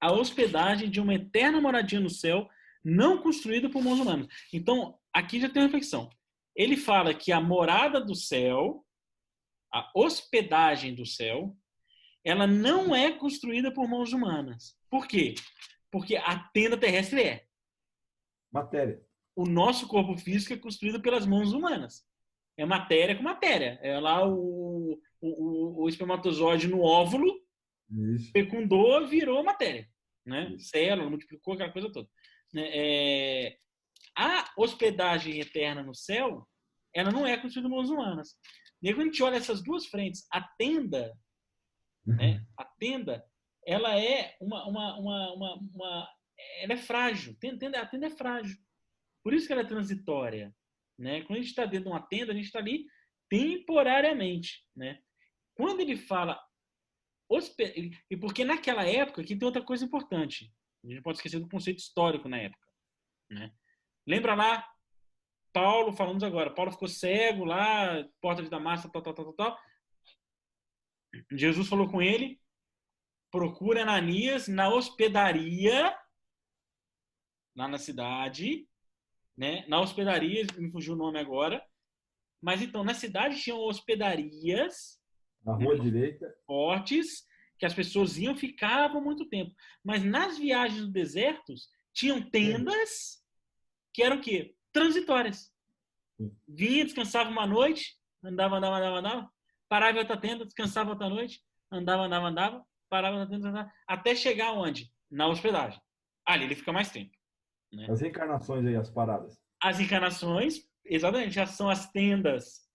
a hospedagem de uma eterna moradia no céu, não construída por mãos humanas. Então, aqui já tem uma reflexão. Ele fala que a morada do céu, a hospedagem do céu, ela não é construída por mãos humanas. Por quê? Porque a tenda terrestre é. Matéria. O nosso corpo físico é construído pelas mãos humanas. É matéria com matéria. É lá o espermatozoide no óvulo, Isso. fecundou, virou matéria. Né? Célula, multiplicou, aquela coisa toda. A hospedagem eterna no céu, ela não é construída por mãos humanas. E aí, quando a gente olha essas duas frentes, a tenda, ela é ela é frágil. A tenda é frágil. Por isso que ela é transitória. Né? Quando a gente está dentro de uma tenda, a gente está ali temporariamente. Né? Quando ele fala... E porque naquela época, aqui tem outra coisa importante. A gente não pode esquecer do conceito histórico na época. Né? Lembra lá, Paulo, falamos agora, Paulo ficou cego lá, porta de Damasco, tal. Jesus falou com ele, procura Ananias na hospedaria, lá na cidade, né? Na hospedaria, me fugiu o nome agora, mas então, na cidade tinham hospedarias, na rua direita, fortes, que as pessoas iam, ficavam muito tempo. Mas nas viagens do deserto, tinham tendas que eram o quê? Transitórias. Vinha, descansava uma noite, andava, parava em outra tenda, descansava outra noite, andava, parava em outra tenda, até chegar onde? Na hospedagem. Ali ele fica mais tempo, né? As reencarnações aí, as paradas. As encarnações, exatamente, já são as tendas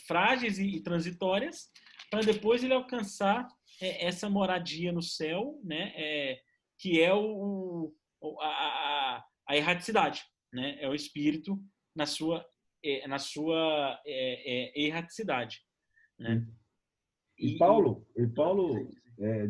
frágeis e transitórias, para depois ele alcançar essa moradia no céu, né? Que é a erraticidade, né? É o espírito na sua erraticidade, né? E Paulo,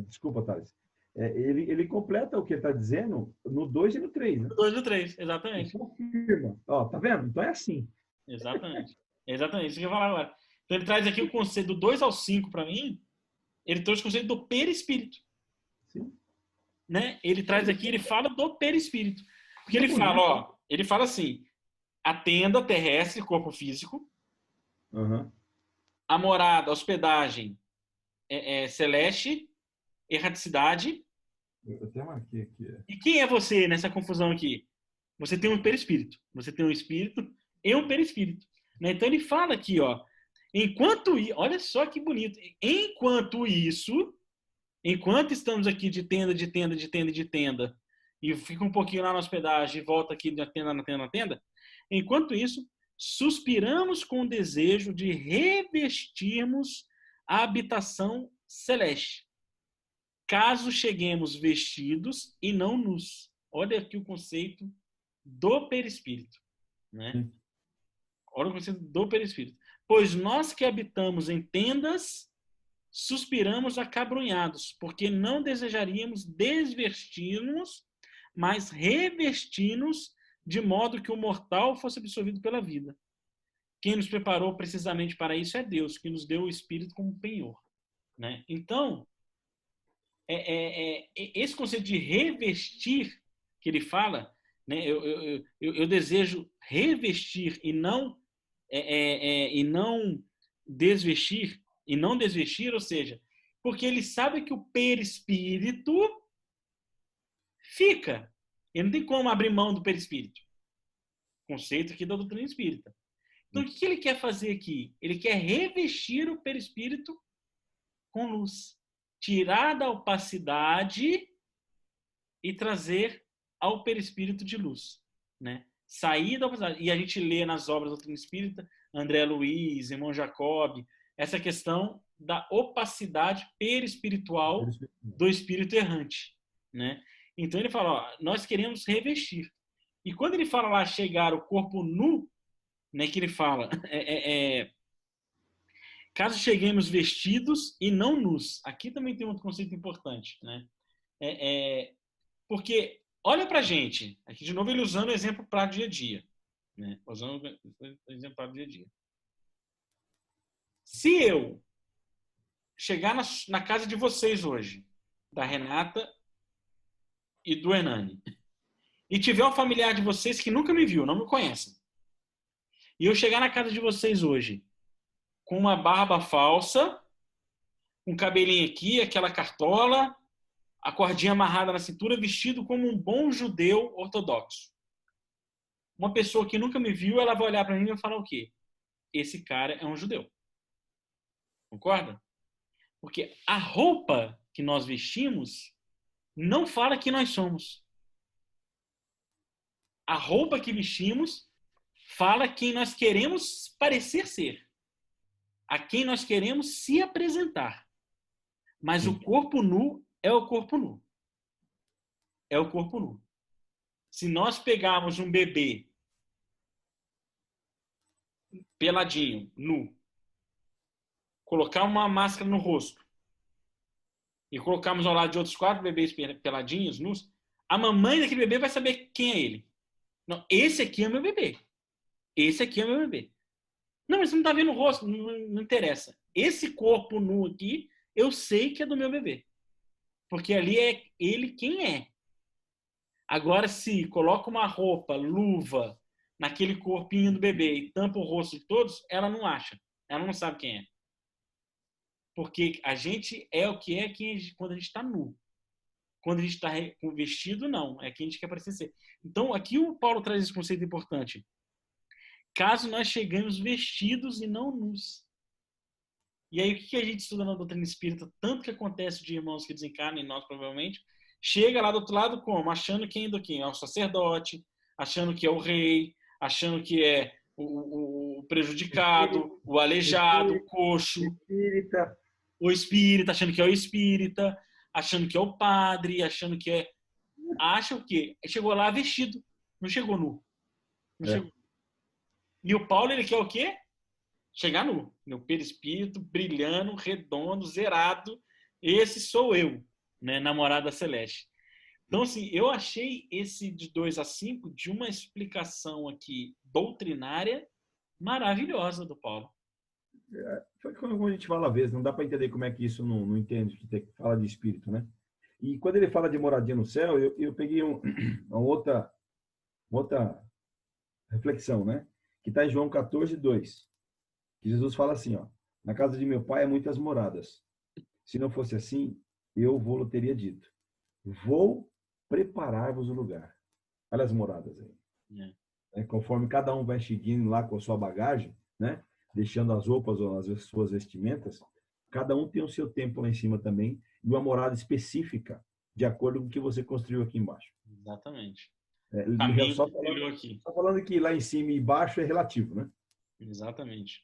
desculpa, Thales, ele completa o que ele está dizendo no 2 e no 3, né? 2 do 3, Ele exatamente. confirma. Ó, tá vendo? Então é assim. Exatamente. Exatamente, isso que eu ia falar agora. Então ele traz aqui o conceito do 2 ao 5 para mim, ele trouxe o conceito do perispírito. Sim. Né? Ele traz aqui, ele fala do perispírito. Porque ele bonito. fala, ó, ele fala assim, a tenda terrestre, corpo físico, Uhum. a morada, a hospedagem celeste, erraticidade. Eu até marquei aqui. E quem é você nessa confusão aqui? Você tem um perispírito. Você tem um espírito e um perispírito. Né? Então ele fala aqui, ó, olha só que bonito. Enquanto estamos aqui de tenda, e fica um pouquinho lá na hospedagem e volta aqui na tenda, enquanto isso, suspiramos com o desejo de revestirmos a habitação celeste, caso cheguemos vestidos e não nus. Olha aqui o conceito do perispírito, né? Olha o conceito do perispírito. Pois nós que habitamos em tendas, suspiramos acabrunhados, porque não desejaríamos desvestir-nos, mas revestir-nos de modo que o mortal fosse absorvido pela vida. Quem nos preparou precisamente para isso é Deus, que nos deu o Espírito como penhor. Né? Então, esse conceito de revestir que ele fala, né? Eu desejo revestir e não desvestir, ou seja, porque ele sabe que o perispírito fica. Ele não tem como abrir mão do perispírito. Conceito aqui da doutrina espírita. Então, o que ele quer fazer aqui? Ele quer revestir o perispírito com luz. Tirar da opacidade e trazer ao perispírito de luz. Né? Sair da opacidade. E a gente lê nas obras da doutrina espírita, André Luiz, irmão Jacob, essa questão da opacidade perispiritual do espírito errante. Né? Então ele fala, ó, nós queremos revestir. E quando ele fala lá chegar o corpo nu, né, que ele fala, caso cheguemos vestidos e não nus. Aqui também tem outro conceito importante, né? Porque olha pra gente, aqui de novo ele usando o exemplo para o dia a dia, né? Usando o exemplo para o dia a dia. Se eu chegar na casa de vocês hoje, da Renata e do Hernani, e tiver um familiar de vocês que nunca me viu, não me conhece, e eu chegar na casa de vocês hoje com uma barba falsa, um cabelinho aqui, aquela cartola, a cordinha amarrada na cintura, vestido como um bom judeu ortodoxo. Uma pessoa que nunca me viu, ela vai olhar para mim e vai falar o quê? Esse cara é um judeu. Concorda? Porque a roupa que nós vestimos não fala que nós somos. A roupa que vestimos fala quem nós queremos parecer ser. A quem nós queremos se apresentar. Mas o corpo nu é o corpo nu. É o corpo nu. Se nós pegarmos um bebê peladinho, nu, colocar uma máscara no rosto e colocarmos ao lado de outros 4 bebês peladinhos, nus, a mamãe daquele bebê vai saber quem é ele. Não, esse aqui é meu bebê. Esse aqui é meu bebê. Não, mas você não está vendo o rosto, não interessa. Esse corpo nu aqui, eu sei que é do meu bebê. Porque ali é ele quem é. Agora, se coloca uma roupa, luva, naquele corpinho do bebê e tampa o rosto de todos, ela não acha. Ela não sabe quem é. Porque a gente é o que é quando a gente está nu. Quando a gente está com vestido, não. É quem a gente quer parecer ser. Então, aqui o Paulo traz esse conceito importante. Caso nós chegamos vestidos e não nus. E aí, o que a gente estuda na doutrina espírita, tanto que acontece de irmãos que desencarnam, e nós provavelmente, chega lá do outro lado como? Achando que ainda quem? É o sacerdote, achando que é o rei, achando que é o prejudicado, o aleijado, o coxo, Espírita. o espírita, achando que é o espírita, achando que é o padre, achando que é... Acha o quê? Chegou lá vestido, não chegou nu. Não chegou. E o Paulo, ele quer o quê? Chegar nu. Meu perispírito, brilhando, redondo, zerado. Esse sou eu, né? Namorada celeste. Então, assim, eu achei esse de 2 a 5 de uma explicação aqui doutrinária maravilhosa do Paulo. Foi como a gente fala às vezes, não dá para entender como é que isso não entende, que fala de espírito, né? E quando ele fala de moradia no céu, eu peguei uma outra reflexão, né? Que está em João 14:2. Que Jesus fala assim, ó: na casa de meu pai há muitas moradas. Se não fosse assim, eu vou-lo teria dito. Vou preparar-vos o lugar. Olha as moradas aí. Conforme cada um vai seguindo lá com a sua bagagem, né? Deixando as roupas ou as suas vestimentas, cada um tem o seu tempo lá em cima também, e uma morada específica, de acordo com o que você construiu aqui embaixo. Exatamente. Só falando que lá em cima e embaixo é relativo, né? Exatamente.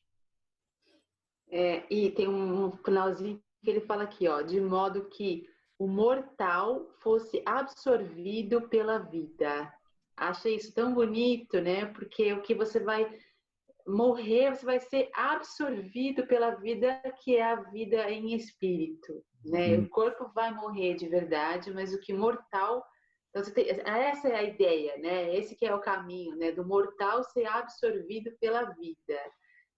E tem um finalzinho que ele fala aqui, ó, de modo que o mortal fosse absorvido pela vida. Achei isso tão bonito, né? Porque o que você vai morrer, você vai ser absorvido pela vida, que é a vida em espírito, né? O corpo vai morrer de verdade, mas o que mortal... Então, essa é a ideia, né? Esse que é o caminho, né? Do mortal ser absorvido pela vida.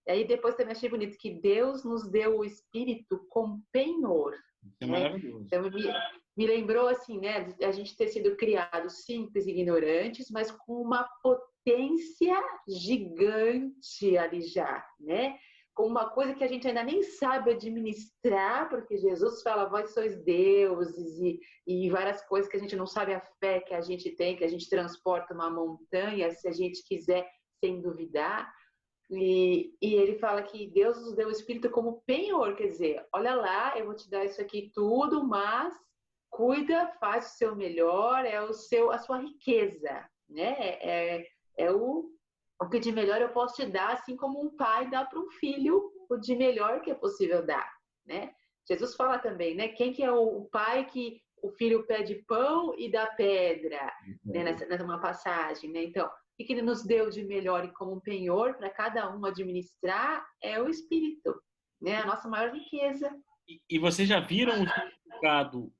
E aí depois também achei bonito que Deus nos deu o espírito com penhor. É maravilhoso. Então, me lembrou assim, né? De a gente ter sido criados simples e ignorantes, mas com uma potência gigante ali já, né? Com uma coisa que a gente ainda nem sabe administrar, porque Jesus fala, vós sois deuses, e várias coisas que a gente não sabe a fé que a gente tem, que a gente transporta uma montanha, se a gente quiser, sem duvidar. E ele fala que Deus nos deu o Espírito como penhor, quer dizer, olha lá, eu vou te dar isso aqui tudo, mas cuida, faz o seu melhor, é a sua riqueza, né? O que de melhor eu posso te dar, assim como um pai dá para um filho o de melhor que é possível dar, né? Jesus fala também, né? Quem que é o pai que o filho pede pão e dá pedra, né? Nessa passagem, né? Então, o que ele nos deu de melhor e como um penhor para cada um administrar é o Espírito, né? A nossa maior riqueza. E vocês já viram o significado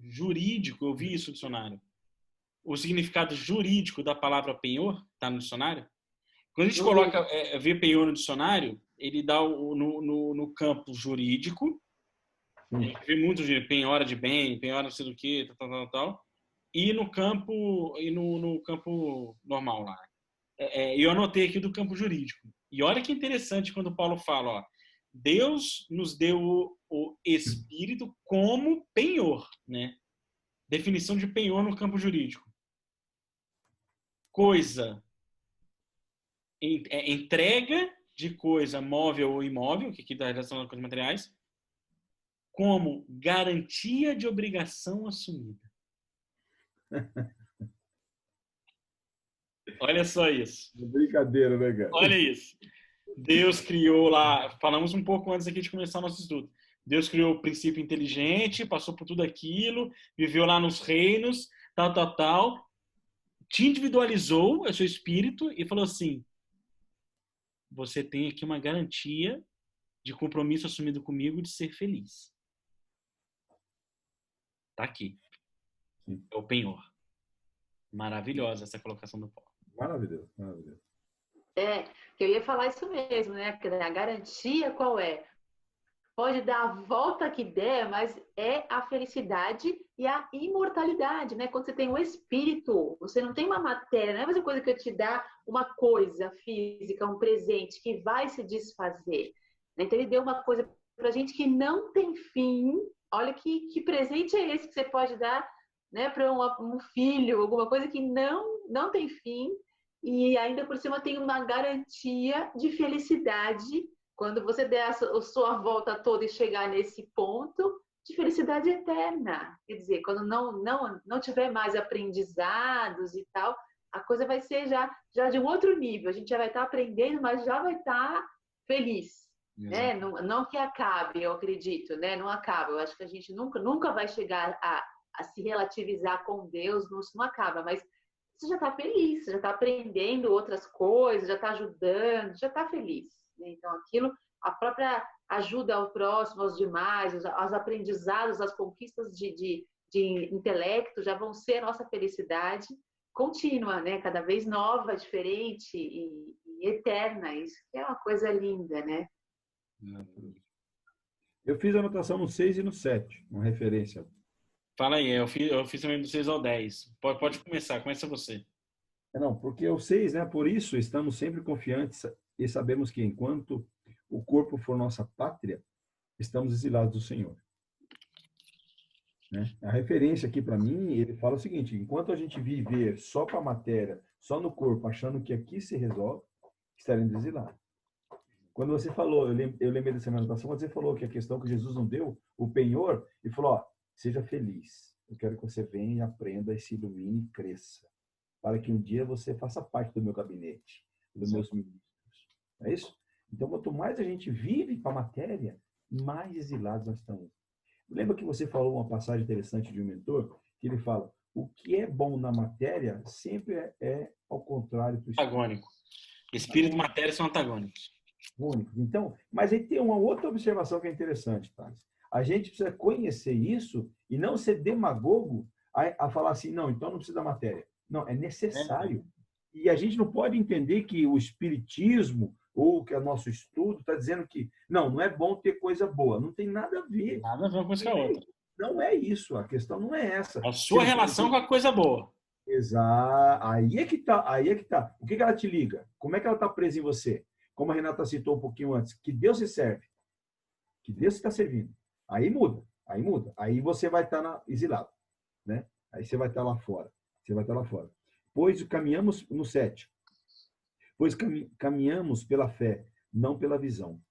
jurídico? Eu vi isso no dicionário. O significado jurídico da palavra penhor está no dicionário? Quando a gente coloca, vê penhor no dicionário, ele dá no campo jurídico, a gente vê muito de penhora de bem, penhora não sei do que, tal. E no campo normal lá. Eu anotei aqui do campo jurídico. E olha que interessante quando Paulo fala, ó, Deus nos deu o Espírito como penhor, né? Definição de penhor no campo jurídico. Coisa, entrega de coisa móvel ou imóvel, que aqui está relacionado com coisas materiais, como garantia de obrigação assumida. Olha só isso. Brincadeira, né, cara? Olha isso. Deus criou lá, falamos um pouco antes aqui de começar o nosso estudo. Deus criou o princípio inteligente, passou por tudo aquilo, viveu lá nos reinos, tal. Te individualizou, é seu espírito, e falou assim: você tem aqui uma garantia de compromisso assumido comigo de ser feliz. Tá aqui. É o penhor. Maravilhosa essa colocação do Paulo. Maravilhoso. Que eu ia falar isso mesmo, né? Porque a garantia qual é? Pode dar a volta que der, mas é a felicidade e a imortalidade, né? Quando você tem o espírito, você não tem uma matéria, não é a mesma coisa que eu te dar uma coisa física, um presente que vai se desfazer. Então ele deu uma coisa pra gente que não tem fim. Olha que presente é esse que você pode dar, né, para um filho, alguma coisa que não tem fim, e ainda por cima tem uma garantia de felicidade quando você der a sua volta toda e chegar nesse ponto de felicidade eterna. Quer dizer, quando não tiver mais aprendizados e tal, a coisa vai ser já de um outro nível. A gente já vai estar aprendendo, mas já vai estar feliz. Né? Não que acabe, eu acredito, né? Não acaba. Eu acho que a gente nunca vai chegar a se relativizar com Deus, isso não acaba, mas você já está feliz, você já está aprendendo outras coisas, já está ajudando, já está feliz. Né? Então, aquilo, a própria ajuda ao próximo, aos demais, os aprendizados, as conquistas de intelecto já vão ser a nossa felicidade contínua, né? Cada vez nova, diferente e eterna. Isso que é uma coisa linda, né? Eu fiz a anotação no 6 e no 7, uma referência. Fala aí, eu fiz também do 6 ao 10. Pode começar, começa você. Não, porque o 6, né? Por isso estamos sempre confiantes e sabemos que enquanto o corpo for nossa pátria, estamos exilados do Senhor. Né? A referência aqui para mim, ele fala o seguinte: enquanto a gente viver só com a matéria, só no corpo, achando que aqui se resolve, estaremos exilados. Quando você falou, eu lembrei da semana passada, quando você falou que a questão que Jesus não deu, o penhor, ele falou, ó, seja feliz. Eu quero que você venha, aprenda, se ilumine e cresça. Para que um dia você faça parte do meu gabinete, dos meus ministros. É isso? Então, quanto mais a gente vive para a matéria, mais exilados nós estamos. Lembra que você falou uma passagem interessante de um mentor, que ele fala, o que é bom na matéria sempre é ao contrário do espírito. Antagônico. Espírito e matéria são antagônicos. Único. Então, mas aí tem uma outra observação que é interessante, Thales. A gente precisa conhecer isso e não ser demagogo a falar assim, não, então não precisa da matéria. Não, é necessário. E a gente não pode entender que o espiritismo ou que o nosso estudo está dizendo que não é bom ter coisa boa. Não tem nada a ver. Nada a ver uma coisa com a outra. Não é isso. A questão não é essa. A sua relação com a coisa boa. Exato. Aí é que tá. O que ela te liga? Como é que ela está presa em você? Como a Renata citou um pouquinho antes, que Deus se serve, que Deus está servindo. Aí muda. Aí você vai estar exilado, né? Aí você vai estar lá fora. Pois caminhamos no 7. Pois caminhamos pela fé, não pela visão.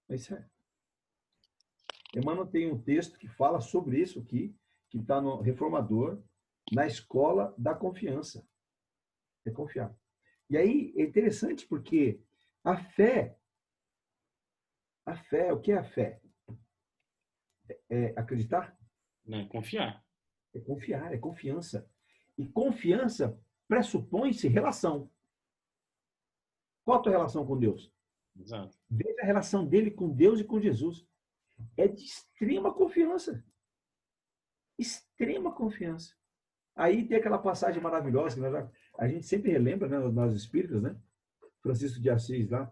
É isso aí. Emmanuel tem um texto que fala sobre isso aqui, que está no Reformador, na escola da confiança. É confiar. E aí é interessante porque a fé, o que é a fé? É acreditar? Não, confiar. É confiar, é confiança. E confiança pressupõe-se relação. Qual a tua relação com Deus? Exato. Veja a relação dele com Deus e com Jesus. É de extrema confiança. Extrema confiança. Aí tem aquela passagem maravilhosa que a gente sempre relembra, né, nós espíritas, né? Francisco de Assis lá,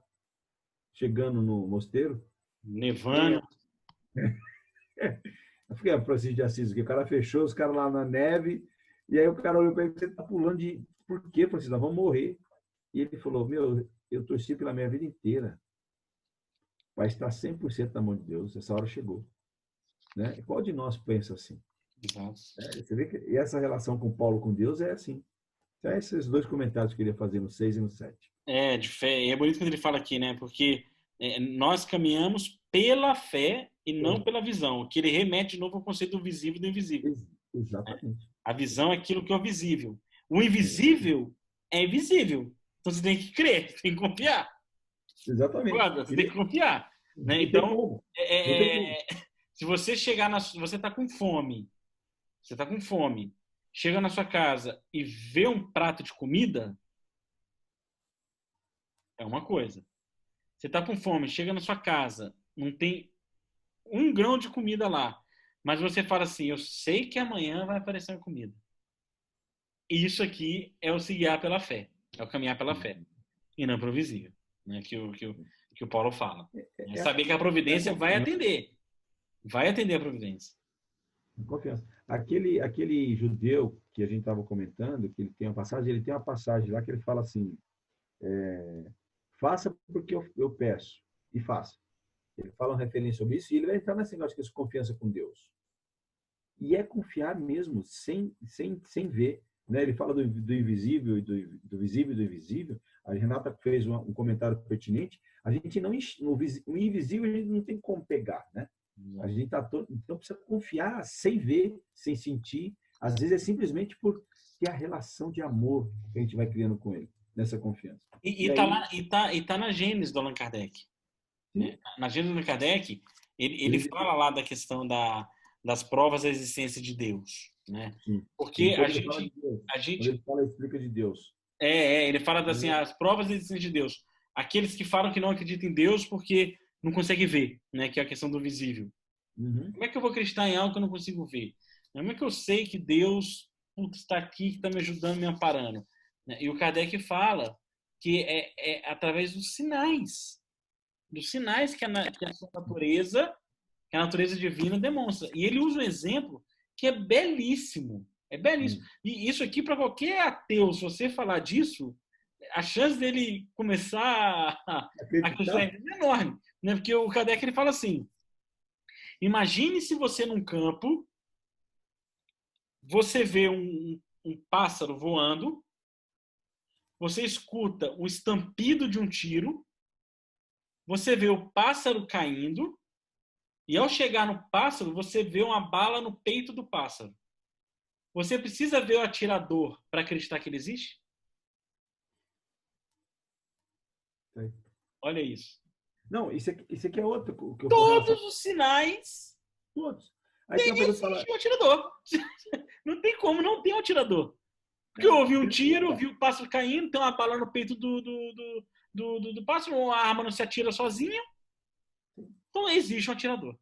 chegando no mosteiro. Nevando. Eu fiquei Francisco de Assis, que o cara fechou, os caras lá na neve, e aí o cara olhou para ele, você tá pulando de... Por quê, Francisco? Nós vamos morrer. E ele falou, eu torci pela minha vida inteira. Vai estar 100% na mão de Deus, essa hora chegou. Né? Qual de nós pensa assim? Exato. Você vê que essa relação com Paulo, com Deus, é assim. Então, esses dois comentários que eu queria fazer no 6 e no 7. De fé. E é bonito quando ele fala aqui, né? Porque nós caminhamos pela fé e não pela visão. Que ele remete de novo ao conceito do visível e do invisível. Exatamente. A visão é aquilo que é o visível. O invisível é invisível. Então você tem que crer, você tem que confiar. Exatamente. Você tem que confiar. Né? Então, se você chegar você está com fome. Chega na sua casa e vê um prato de comida, é uma coisa. Você está com fome, chega na sua casa, não tem um grão de comida lá, mas você fala assim, eu sei que amanhã vai aparecer uma comida. Isso aqui é o se guiar pela fé, é o caminhar pela fé, e não pelo visível, né? que o Paulo fala. É saber que a providência vai atender a providência. Confiança. Aquele judeu que a gente estava comentando, que ele tem uma passagem lá que ele fala assim, faça porque eu peço, e faça. Ele fala uma referência sobre isso, e ele vai entrar nesse negócio de confiança com Deus. E é confiar mesmo, sem ver. Né? Ele fala do invisível, do visível e do invisível. A Renata fez um comentário pertinente. A gente não, o invisível a gente não tem como pegar, né? A gente tá todo, então precisa confiar sem ver, sem sentir. Às vezes é simplesmente por ter a relação de amor que a gente vai criando com ele, nessa confiança. E, E e, tá aí, lá, e tá na Gênesis do Allan Kardec. Né? Na Gênesis do Allan Kardec, ele ele, fala lá da questão das provas da existência de Deus. Né? sim, Porque quando ele fala de Deus, a quando ele gente fala, ele explica de Deus. ele fala assim, as provas da existência de Deus. Aqueles que falam que não acreditam em Deus porque não conseguem ver, né? Que é a questão do visível. Uhum. Como é que eu vou acreditar em algo que eu não consigo ver? Como é que eu sei que Deus está aqui, que está me ajudando, me amparando? Né? E o Kardec fala que é através dos sinais que a sua natureza, que a natureza divina demonstra. E ele usa um exemplo que é belíssimo. É belíssimo. E isso aqui, para qualquer ateu, se você falar disso, a chance dele começar a acreditar Acreditar? é enorme. Né? Porque o Kardec ele fala assim, imagine se você num campo, você vê um pássaro voando, você escuta o estampido de um tiro, você vê o pássaro caindo, e ao chegar no pássaro, você vê uma bala no peito do pássaro. Você precisa ver o atirador para acreditar que ele existe? Sim. Olha isso. Não, isso aqui é outro que eu vou relacionar. Todos os sinais Todos. Aí tem uma pergunta que fala, existe um atirador. Não tem como não ter um atirador. Porque eu ouvi um tiro, vi o pássaro caindo, tem uma bala no peito do pássaro, a arma não se atira sozinha. Então existe um atirador.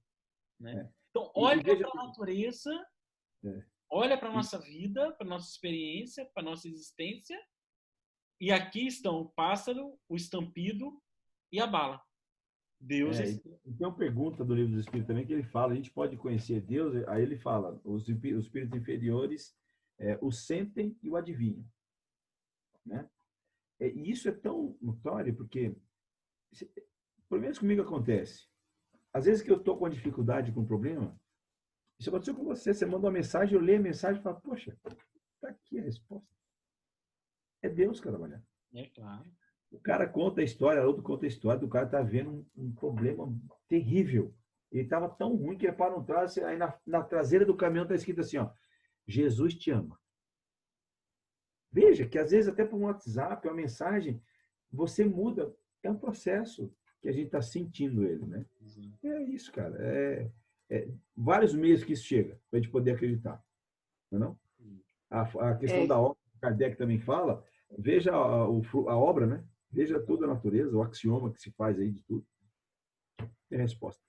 Né? Então olha veja, para a natureza, é, olha para a nossa vida, para a nossa experiência, para a nossa existência. E aqui estão o pássaro, o estampido e a bala. Deus e existe. tem uma pergunta do livro do Espírito também que ele fala, a gente pode conhecer Deus, aí ele fala, os espíritos inferiores o sentem e o adivinham. Né? E isso é tão notório porque, pelo menos comigo acontece, às vezes que eu estou com uma dificuldade, com um problema, isso aconteceu com você, você manda uma mensagem, eu leio a mensagem e falo, poxa, está aqui a resposta. É Deus que trabalhar. É claro. O cara conta a história, outro conta a história, do cara tá vendo um problema terrível. Ele estava tão ruim que ele para um traço, aí na traseira do caminhão está escrito assim, ó, Jesus te ama. Veja que às vezes até por um WhatsApp, uma mensagem, você muda. É um processo que a gente está sentindo ele, né? Uhum. É isso, cara. Vários meios que isso chega para a gente poder acreditar. Não é? A questão da obra, que Kardec também fala, veja a obra, né? Veja toda a natureza, o axioma que se faz aí de tudo. Tem resposta.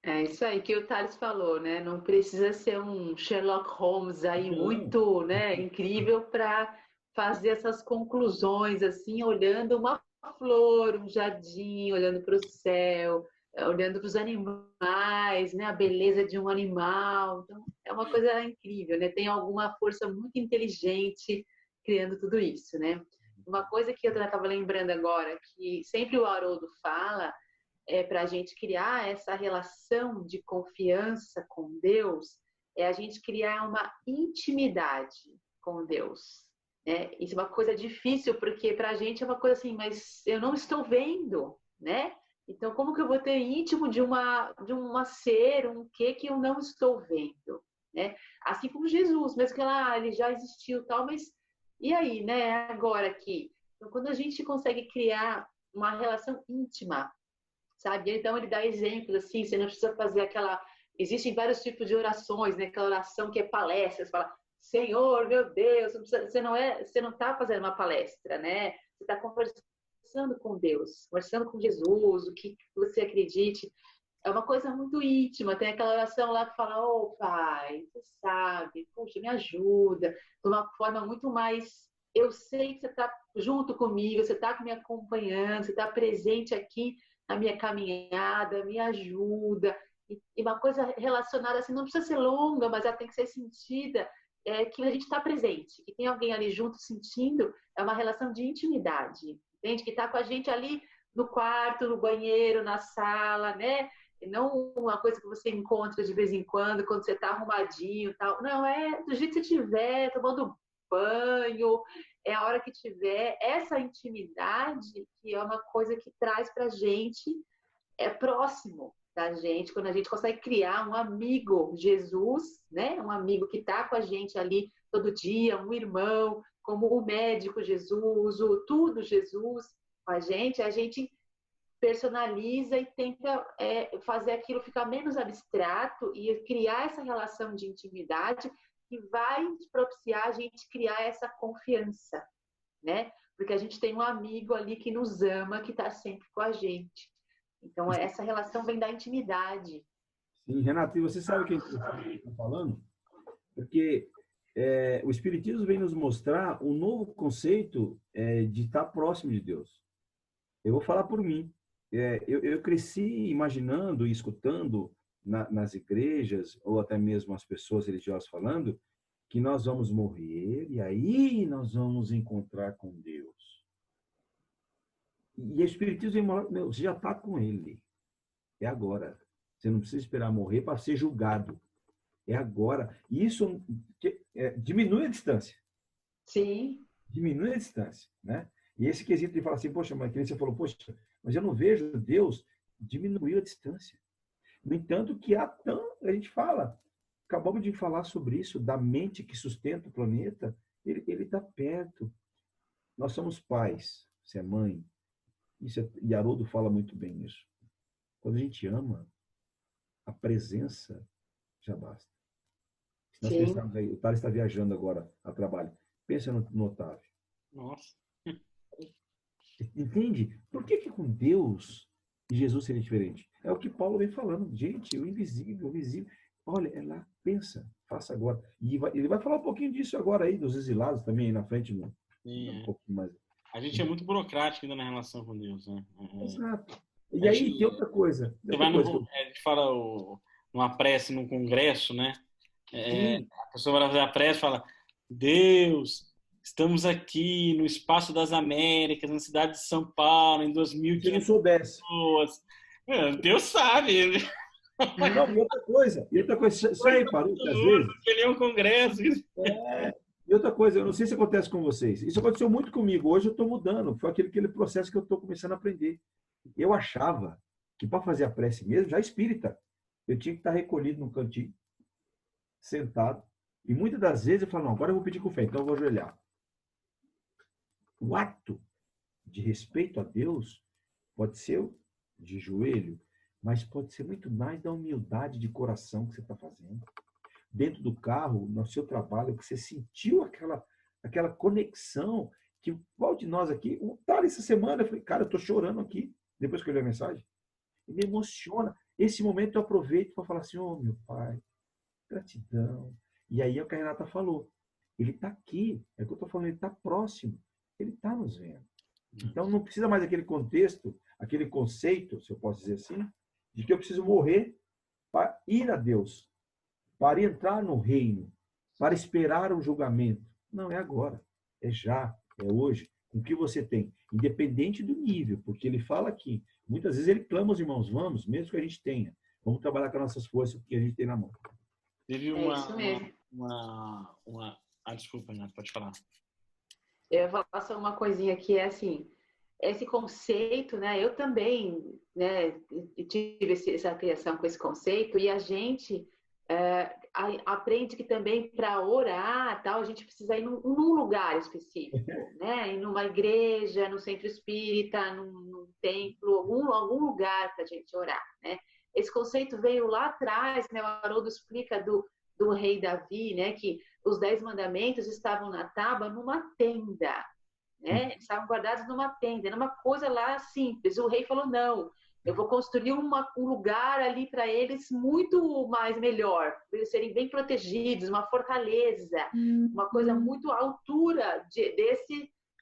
É isso aí que o Thales falou, né? Não precisa ser um Sherlock Holmes aí muito, né, incrível para fazer essas conclusões, assim, olhando uma flor, um jardim, olhando para o céu, olhando para os animais, né? A beleza de um animal. Então, é uma coisa incrível, né? Tem alguma força muito inteligente criando tudo isso, né? Uma coisa que eu estava lembrando agora, que sempre o Haroldo fala, para a gente criar essa relação de confiança com Deus, é a gente criar uma intimidade com Deus. Né? Isso é uma coisa difícil, porque para a gente é uma coisa assim, mas eu não estou vendo, né? Então, como que eu vou ter íntimo de uma ser, um que eu não estou vendo? Né? Assim como Jesus, mesmo que ele já existiu tal, mas e aí, né? Agora aqui. Então, quando a gente consegue criar uma relação íntima, sabe? Então ele dá exemplos assim, você não precisa fazer aquela. Existem vários tipos de orações, né? Aquela oração que é palestra, você fala, Senhor, meu Deus, você não está fazendo uma palestra, né? Você está conversando com Deus, conversando com Jesus, o que você acredite. É uma coisa muito íntima, tem aquela oração lá que fala, ô Pai, você sabe, poxa, me ajuda, de uma forma muito mais. Eu sei que você está junto comigo, você está me acompanhando, você está presente aqui na minha caminhada, me ajuda. E uma coisa relacionada assim, não precisa ser longa, mas ela tem que ser sentida, que a gente está presente, que tem alguém ali junto sentindo, é uma relação de intimidade, entende? Que está com a gente ali no quarto, no banheiro, na sala, né? E não uma coisa que você encontra de vez em quando você está arrumadinho e tal. Não, é do jeito que você estiver, tomando banho, é a hora que tiver. Essa intimidade que é uma coisa que traz para a gente próximo, da gente, quando a gente consegue criar um amigo Jesus, né? Um amigo que está com a gente ali todo dia, um irmão, como o médico Jesus, o tudo Jesus com a gente personaliza e tenta fazer aquilo ficar menos abstrato e criar essa relação de intimidade que vai propiciar a gente criar essa confiança, né? Porque a gente tem um amigo ali que nos ama, que está sempre com a gente. Então, essa relação vem da intimidade. Sim, Renato, e você sabe o que você está falando? Porque o Espiritismo vem nos mostrar um novo conceito de estar próximo de Deus. Eu vou falar por mim. Eu cresci imaginando e escutando nas igrejas, ou até mesmo as pessoas religiosas falando, que nós vamos morrer e aí nós vamos encontrar com Deus. E o Espiritismo vem falar, meu, você já está com Ele. É agora. Você não precisa esperar morrer para ser julgado. É agora. E isso diminui a distância. Sim. Diminui a distância, né? E esse quesito de falar assim, poxa, mas que você falou, poxa, mas eu não vejo Deus, diminuiu a distância. No entanto, que a gente fala, acabamos de falar sobre isso, da mente que sustenta o planeta, ele está perto. Nós somos pais, você é mãe, e Haroldo fala muito bem isso. Quando a gente ama, a presença já basta. Se nós pensarmos aí, o Thales está viajando agora a trabalho, pensa no Otávio. Nossa. Entende? Por que com Deus e Jesus seria diferente? É o que Paulo vem falando. Gente, o invisível, o visível. Olha, é lá, pensa, faça agora. E ele vai falar um pouquinho disso agora aí, dos exilados também, aí na frente. Um pouquinho mais. A gente é muito burocrático ainda na relação com Deus, né? Exato. E aí tem outra coisa. Você vai a gente fala numa prece, num congresso, né? A pessoa vai fazer a prece e fala, Deus, estamos aqui no Espaço das Américas, na cidade de São Paulo, em 2015. Se não soubesse. Pessoas. Deus sabe. Não, e outra coisa, você reparou que às vezes... Ele é um congresso. E outra coisa, eu não sei se acontece com vocês. Isso aconteceu muito comigo. Hoje eu estou mudando. Foi aquele processo que eu estou começando a aprender. Eu achava que para fazer a prece mesmo, já espírita, eu tinha que estar recolhido num cantinho, sentado. E muitas das vezes eu falo, não, agora eu vou pedir com fé, então eu vou ajoelhar. O ato de respeito a Deus pode ser de joelho, mas pode ser muito mais da humildade de coração que você está fazendo. Dentro do carro, no seu trabalho, que você sentiu aquela conexão que, qual de nós aqui, essa semana, eu falei, cara, eu estou chorando aqui, depois que eu li a mensagem. E me emociona. Esse momento eu aproveito para falar assim, meu pai, gratidão. E aí é o que a Renata falou. Ele está aqui, é o que eu estou falando, ele está próximo, ele está nos vendo. Então não precisa mais aquele contexto, aquele conceito, se eu posso dizer assim, de que eu preciso morrer para ir a Deus, para entrar no reino, para esperar o julgamento. Não, é agora, é já, é hoje, com o que você tem, independente do nível, porque ele fala aqui, muitas vezes ele clama aos irmãos, vamos, mesmo que a gente tenha, vamos trabalhar com as nossas forças, que a gente tem na mão. Teve desculpa, Renato, pode falar. Eu ia falar só uma coisinha que é assim, esse conceito, né? Eu também, né, tive essa criação com esse conceito e a gente aprende que também para orar, tal, a gente precisa ir num lugar específico, né? Ir numa igreja, no centro espírita, num templo, algum lugar para a gente orar, né? Esse conceito veio lá atrás, né? O Haroldo explica do rei Davi, né? Que os 10 mandamentos estavam na tábua numa tenda, né? Estavam guardados numa tenda, era uma coisa lá simples. O rei falou, não, eu vou construir um lugar ali para eles muito mais melhor, para eles serem bem protegidos, uma fortaleza, uma coisa muito à altura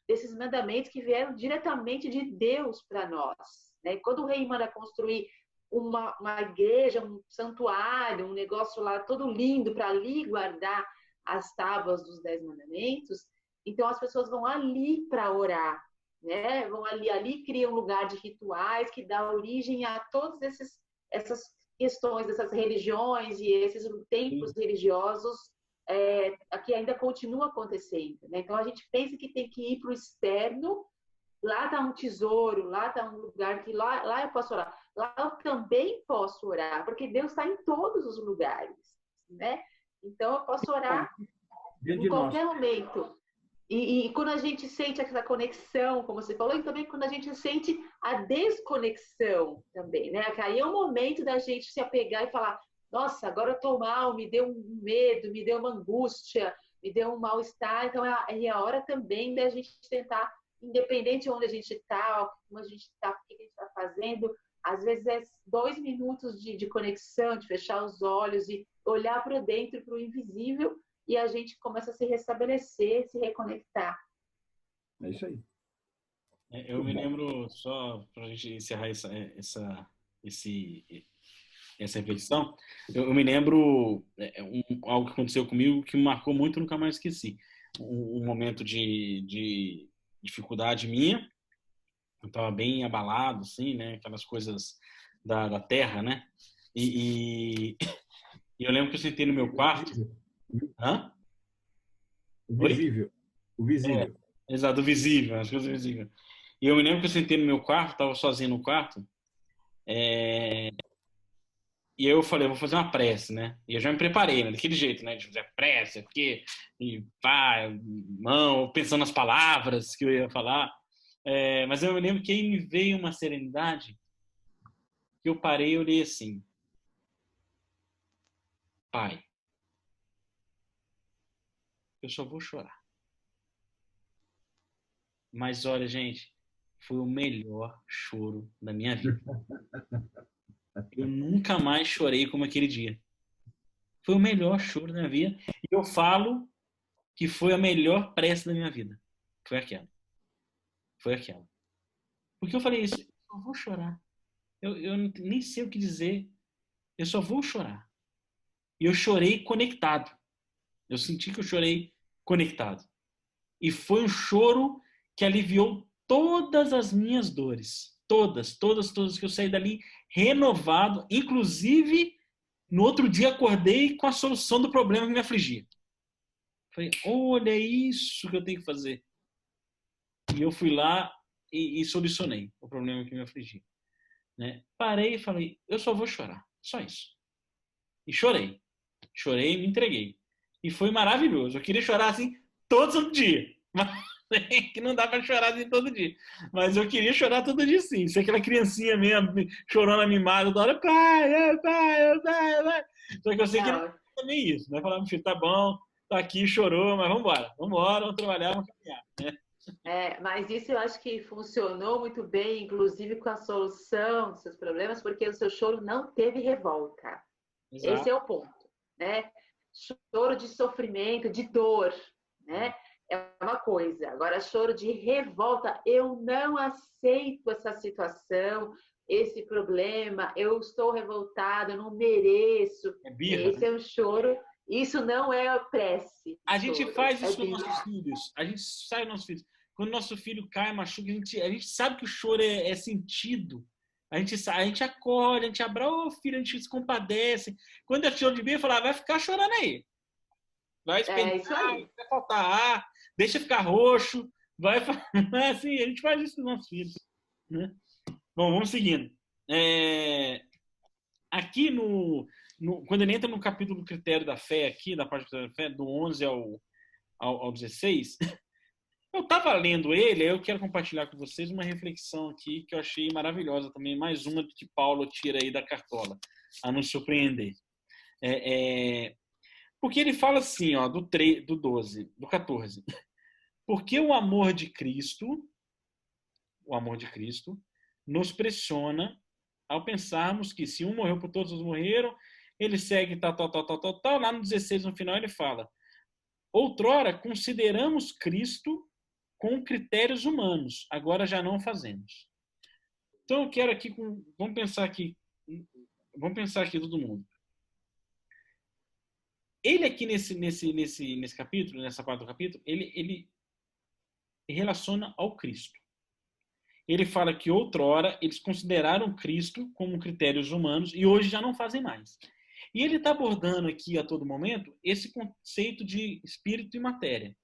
desses mandamentos que vieram diretamente de Deus para nós, né? Quando o rei manda construir uma igreja, um santuário, um negócio lá todo lindo para ali guardar as tábuas dos 10 mandamentos, então as pessoas vão ali para orar, né? Vão ali criam um lugar de rituais que dá origem a todas essas questões, essas religiões e esses templos religiosos que ainda continuam acontecendo, né? Então a gente pensa que tem que ir para o externo lá está um tesouro, lá está um lugar que lá eu posso orar. Lá eu também posso orar, porque Deus está em todos os lugares, né? Então eu posso orar em qualquer momento. E quando a gente sente essa conexão, como você falou, e também quando a gente sente a desconexão também, né? Que aí é o momento da gente se apegar e falar, nossa, agora eu tô mal, me deu um medo, me deu uma angústia, me deu um mal-estar. Então é a hora também da gente tentar, independente de onde a gente está, como a gente está, o que a gente está fazendo, às vezes é 2 minutos de conexão, de fechar os olhos e olhar para dentro, para o invisível, e a gente começa a se restabelecer, se reconectar. É isso aí. Eu me lembro, só para a gente encerrar essa reflexão, eu me lembro algo que aconteceu comigo que me marcou muito e nunca mais esqueci. Um momento de dificuldade minha, eu estava bem abalado, assim, né? Aquelas coisas da terra, né? E eu lembro que eu sentei no meu quarto. Hã? O Oi? visível. O visível. Exato, o visível, as coisas visíveis. E eu me lembro que eu sentei no meu quarto, estava sozinho no quarto, e eu falei, vou fazer uma prece, né? E eu já me preparei, né? Daquele jeito, né? De fazer prece, porque, e pá, mão, pensando nas palavras que eu ia falar. Mas eu me lembro que aí me veio uma serenidade, que eu parei e olhei assim, pai, eu só vou chorar. Mas olha, gente, foi o melhor choro da minha vida. Eu nunca mais chorei como aquele dia. Foi o melhor choro da minha vida. E eu falo que foi a melhor prece da minha vida. Foi aquela. Foi aquela. Porque eu falei isso, eu só vou chorar. Eu nem sei o que dizer. Eu só vou chorar. E eu chorei conectado. Eu senti que eu chorei conectado. E foi um choro que aliviou todas as minhas dores. Todas, todas, todas, que eu saí dali renovado. Inclusive, no outro dia acordei com a solução do problema que me afligia. Falei, olha, é isso que eu tenho que fazer. E eu fui lá e solucionei o problema que me afligia. Né? Parei e falei, eu só vou chorar. Só isso. E chorei. Chorei e me entreguei. E foi maravilhoso. Eu queria chorar assim todo santo dia. Mas que não dá para chorar assim todo dia. Mas eu queria chorar todo dia sim. Ser aquela criancinha mesmo, chorando mimada toda hora, pai, pai, pai, pai. Só que eu sei que não é também isso. Né? Falar, meu filho, tá bom, tá aqui, chorou, mas vamos embora, vamos trabalhar, vamos caminhar. Né? Mas isso eu acho que funcionou muito bem, inclusive com a solução dos seus problemas, porque o seu choro não teve revolta. Exato. Esse é o ponto, né? Choro de sofrimento, de dor, né? É uma coisa. Agora, choro de revolta, eu não aceito essa situação, esse problema, eu estou revoltado, eu não mereço. Birra, esse é um choro. Isso não é prece. A gente faz isso com nossos filhos. A gente sai dos nossos filhos. Quando nosso filho cai, machuca, a gente sabe que o choro é sentido. A gente acorda, a gente abraça, filho, a gente se compadece. Quando é choro de birra, fala, vai ficar chorando aí. Vai esperar, vai faltar ar, deixa ficar roxo. Vai assim, a gente faz isso com os nossos filhos. Né? Bom, vamos seguindo. Aqui quando ele entra no capítulo do critério da fé, aqui, da parte da fé, do 11 ao 16, eu estava lendo ele, eu quero compartilhar com vocês uma reflexão aqui que eu achei maravilhosa também, mais uma que Paulo tira aí da cartola, a nos surpreender. Porque ele fala assim, ó, do 12, do 14. Porque o amor de Cristo nos pressiona ao pensarmos que se um morreu por todos os morreram, ele segue tal. Lá no 16, no final, ele fala, outrora consideramos Cristo com critérios humanos, agora já não fazemos. Então eu quero aqui, vamos pensar aqui todo mundo. Ele aqui nesse capítulo, nessa parte do capítulo, ele relaciona ao Cristo. Ele fala que outrora eles consideraram Cristo como critérios humanos e hoje já não fazem mais. E ele está abordando aqui a todo momento esse conceito de espírito e matéria,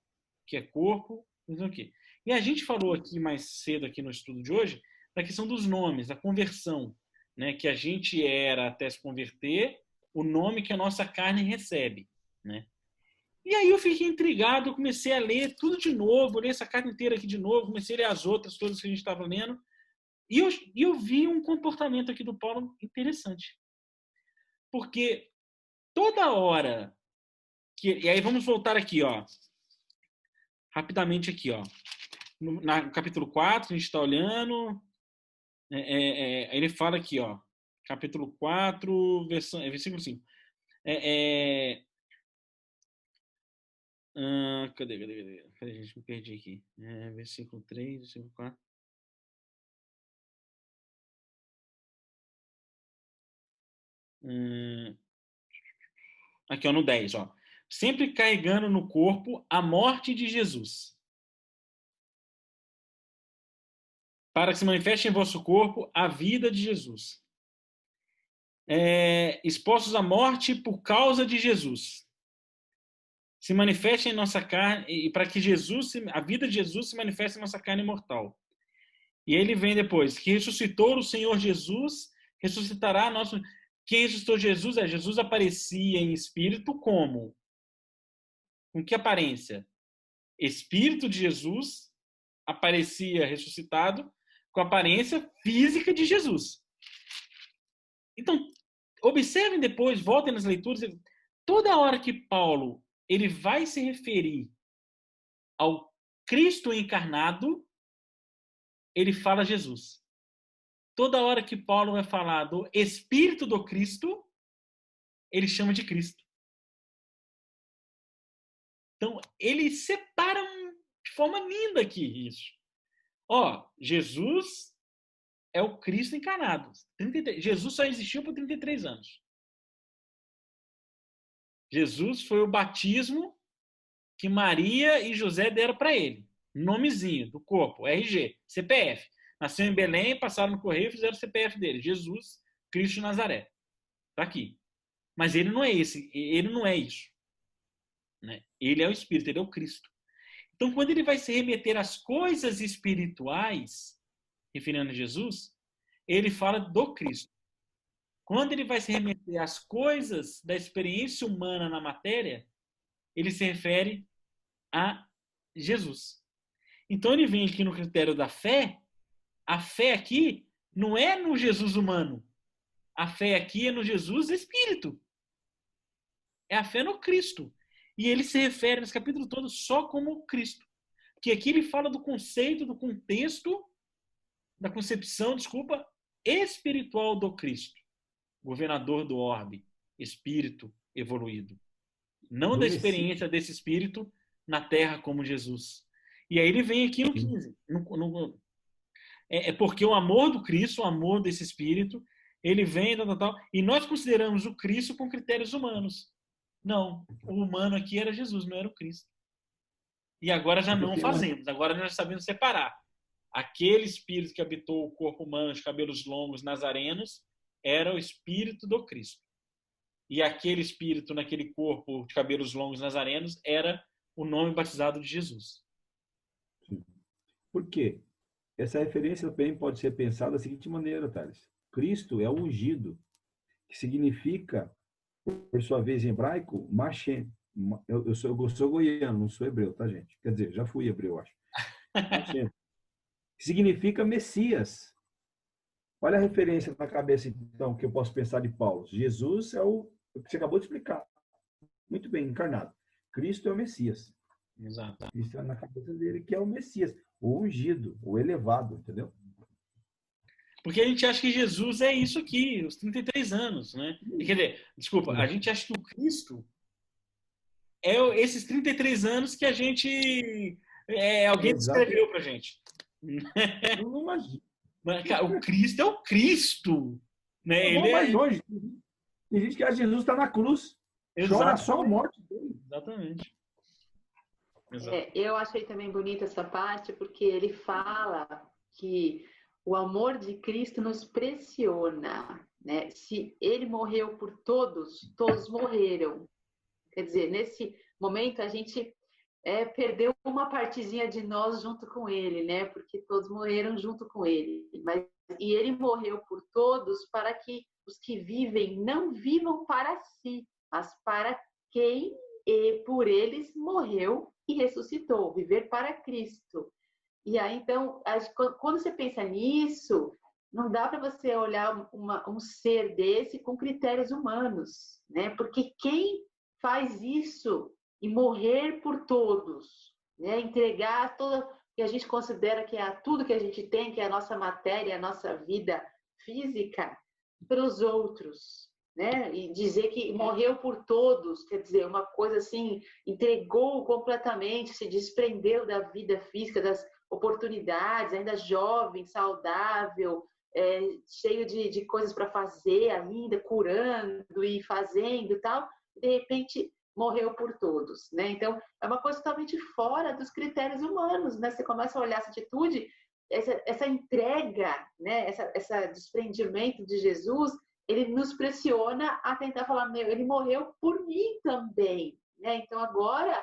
que é corpo, não sei o quê. E a gente falou aqui mais cedo, aqui no estudo de hoje, da questão dos nomes, a conversão, né? Que a gente era, até se converter, o nome que a nossa carne recebe, né? E aí eu fiquei intrigado, comecei a ler tudo de novo, ler essa carta inteira aqui de novo, comecei a ler as outras todas que a gente estava lendo, e eu vi um comportamento aqui do Paulo interessante. Porque toda hora e aí vamos voltar aqui, ó, rapidamente aqui, ó. No capítulo 4, a gente está olhando, ele fala aqui, ó, capítulo 4, versículo 5. Cadê? Peraí, gente, me perdi aqui. Versículo 3, versículo 4. Aqui, ó, no 10, ó. Sempre carregando no corpo a morte de Jesus, para que se manifeste em vosso corpo a vida de Jesus. Expostos à morte por causa de Jesus. Se manifeste em nossa carne, e para que a vida de Jesus se manifeste em nossa carne mortal. E ele vem depois, que ressuscitou o Senhor Jesus, ressuscitará nosso... Quem ressuscitou Jesus Jesus aparecia em espírito como? Com que aparência? Espírito de Jesus aparecia ressuscitado com a aparência física de Jesus. Então, observem depois, voltem nas leituras, toda hora que Paulo ele vai se referir ao Cristo encarnado, ele fala Jesus. Toda hora que Paulo vai falar do Espírito do Cristo, ele chama de Cristo. Então, ele separa de forma linda aqui isso. Ó, Jesus é o Cristo encarnado. Jesus só existiu por 33 anos. Jesus foi o batismo que Maria e José deram para ele. Nomezinho do corpo, RG, CPF. Nasceu em Belém, passaram no correio e fizeram o CPF dele. Jesus Cristo de Nazaré. Está aqui. Mas ele não é esse, ele não é isso. Né? Ele é o Espírito, ele é o Cristo. Então, quando ele vai se remeter às coisas espirituais, referindo a Jesus, ele fala do Cristo. Quando ele vai se remeter às coisas da experiência humana na matéria, ele se refere a Jesus. Então ele vem aqui no critério da fé. A fé aqui não é no Jesus humano. A fé aqui é no Jesus Espírito. É a fé no Cristo. E ele se refere nesse capítulo todo só como Cristo. Porque aqui ele fala do conceito, do contexto, da concepção, espiritual do Cristo. Governador do orbe, espírito evoluído. Não da experiência desse espírito na terra como Jesus. E aí ele vem aqui no 15. É porque o amor do Cristo, o amor desse espírito, ele vem, e nós consideramos o Cristo com critérios humanos. Não, o humano aqui era Jesus, não era o Cristo. E agora já não fazemos, agora nós sabemos separar. Aquele espírito que habitou o corpo humano de cabelos longos nazarenos era o espírito do Cristo. E aquele espírito naquele corpo de cabelos longos nazarenos era o nome batizado de Jesus. Por quê? Essa referência também pode ser pensada da seguinte maneira, Thales. Cristo é o ungido, que significa, por sua vez, em hebraico, Mashem. Eu sou goiano, não sou hebreu, tá, gente? Quer dizer, já fui hebreu, acho. Mashem. Que significa Messias. Olha a referência na cabeça, então, que eu posso pensar de Paulo. Jesus é o que você acabou de explicar. Muito bem, encarnado. Cristo é o Messias. Exato. Cristo é na cabeça dele que é o Messias, o ungido, o elevado, entendeu? Porque a gente acha que Jesus é isso aqui, os 33 anos, né? Quer dizer, desculpa, a gente acha que o Cristo é esses 33 anos que a gente... alguém descreveu pra gente. Eu não imagino. O Cristo é o Cristo. Né? Vamos mais longe. Tem gente que acha que Jesus está na cruz. Chora só a morte dele. Exatamente. Eu achei também bonita essa parte, porque ele fala que o amor de Cristo nos pressiona, né? Se ele morreu por todos, todos morreram. Quer dizer, nesse momento a gente perdeu uma partezinha de nós junto com ele, né? Porque todos morreram junto com ele. E ele morreu por todos para que os que vivem não vivam para si, mas para quem por eles morreu e ressuscitou, viver para Cristo. E aí, então, quando você pensa nisso, não dá para você olhar um ser desse com critérios humanos, né? Porque quem faz isso e morrer por todos, né? Entregar toda que a gente considera que é tudo que a gente tem, que é a nossa matéria, a nossa vida física, para os outros, né? E dizer que morreu por todos, quer dizer, uma coisa assim, entregou completamente, se desprendeu da vida física, das oportunidades, ainda jovem, saudável, cheio de coisas para fazer ainda, curando e fazendo e tal, de repente morreu por todos, né? Então, é uma coisa totalmente fora dos critérios humanos, né? Você começa a olhar essa atitude, essa entrega, né? Esse desprendimento de Jesus, ele nos pressiona a tentar falar, meu, ele morreu por mim também, né? Então, agora,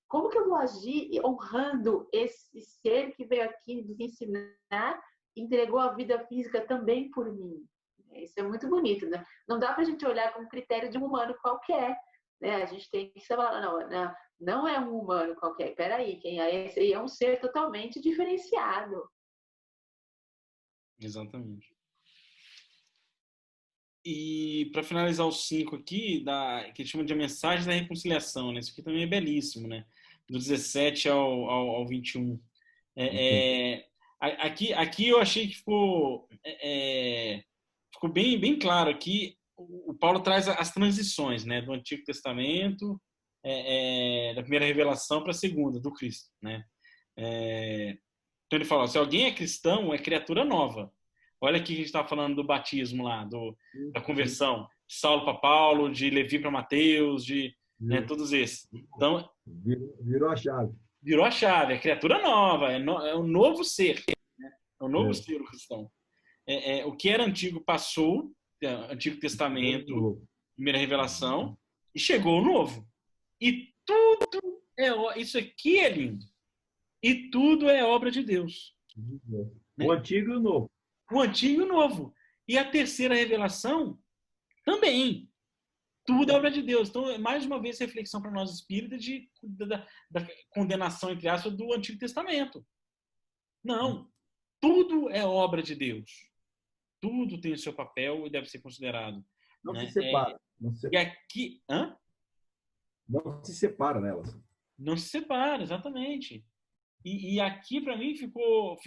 como que eu vou agir honrando esse ser que veio aqui nos ensinar, entregou a vida física também por mim? Isso é muito bonito, né? Não dá para a gente olhar como critério de um humano qualquer, né? A gente tem que falar, não é um humano qualquer. Peraí, quem é esse aí é um ser totalmente diferenciado. Exatamente. E para finalizar os 5 aqui, que a gente chama de a mensagem da reconciliação, né? Isso aqui também é belíssimo, né? Do 17 ao 21. Aqui eu achei que ficou bem claro aqui. O Paulo traz as transições, né? Do Antigo Testamento, da primeira revelação para a segunda, do Cristo, né? Então ele fala, se alguém é cristão, é criatura nova. Olha aqui que a gente estava falando do batismo lá, da conversão. De Saulo para Paulo, de Levi para Mateus, né, todos esses. Então, virou a chave. Virou a chave, é criatura nova, é um novo ser. Né? É um novo ser o cristão. O que era antigo passou, Antigo Testamento, primeira revelação, e chegou o novo. E tudo isso aqui é lindo. E tudo é obra de Deus. O antigo e o novo. O antigo e o novo. E a terceira revelação também. Tudo é obra de Deus. Então, mais uma vez, reflexão para nós espíritas da condenação, entre aspas, do Antigo Testamento. Não. Tudo é obra de Deus. Tudo tem o seu papel e deve ser considerado. Não se separa. E aqui... Hã? Não se separa nelas. Não se separa, exatamente. E aqui, para mim, ficou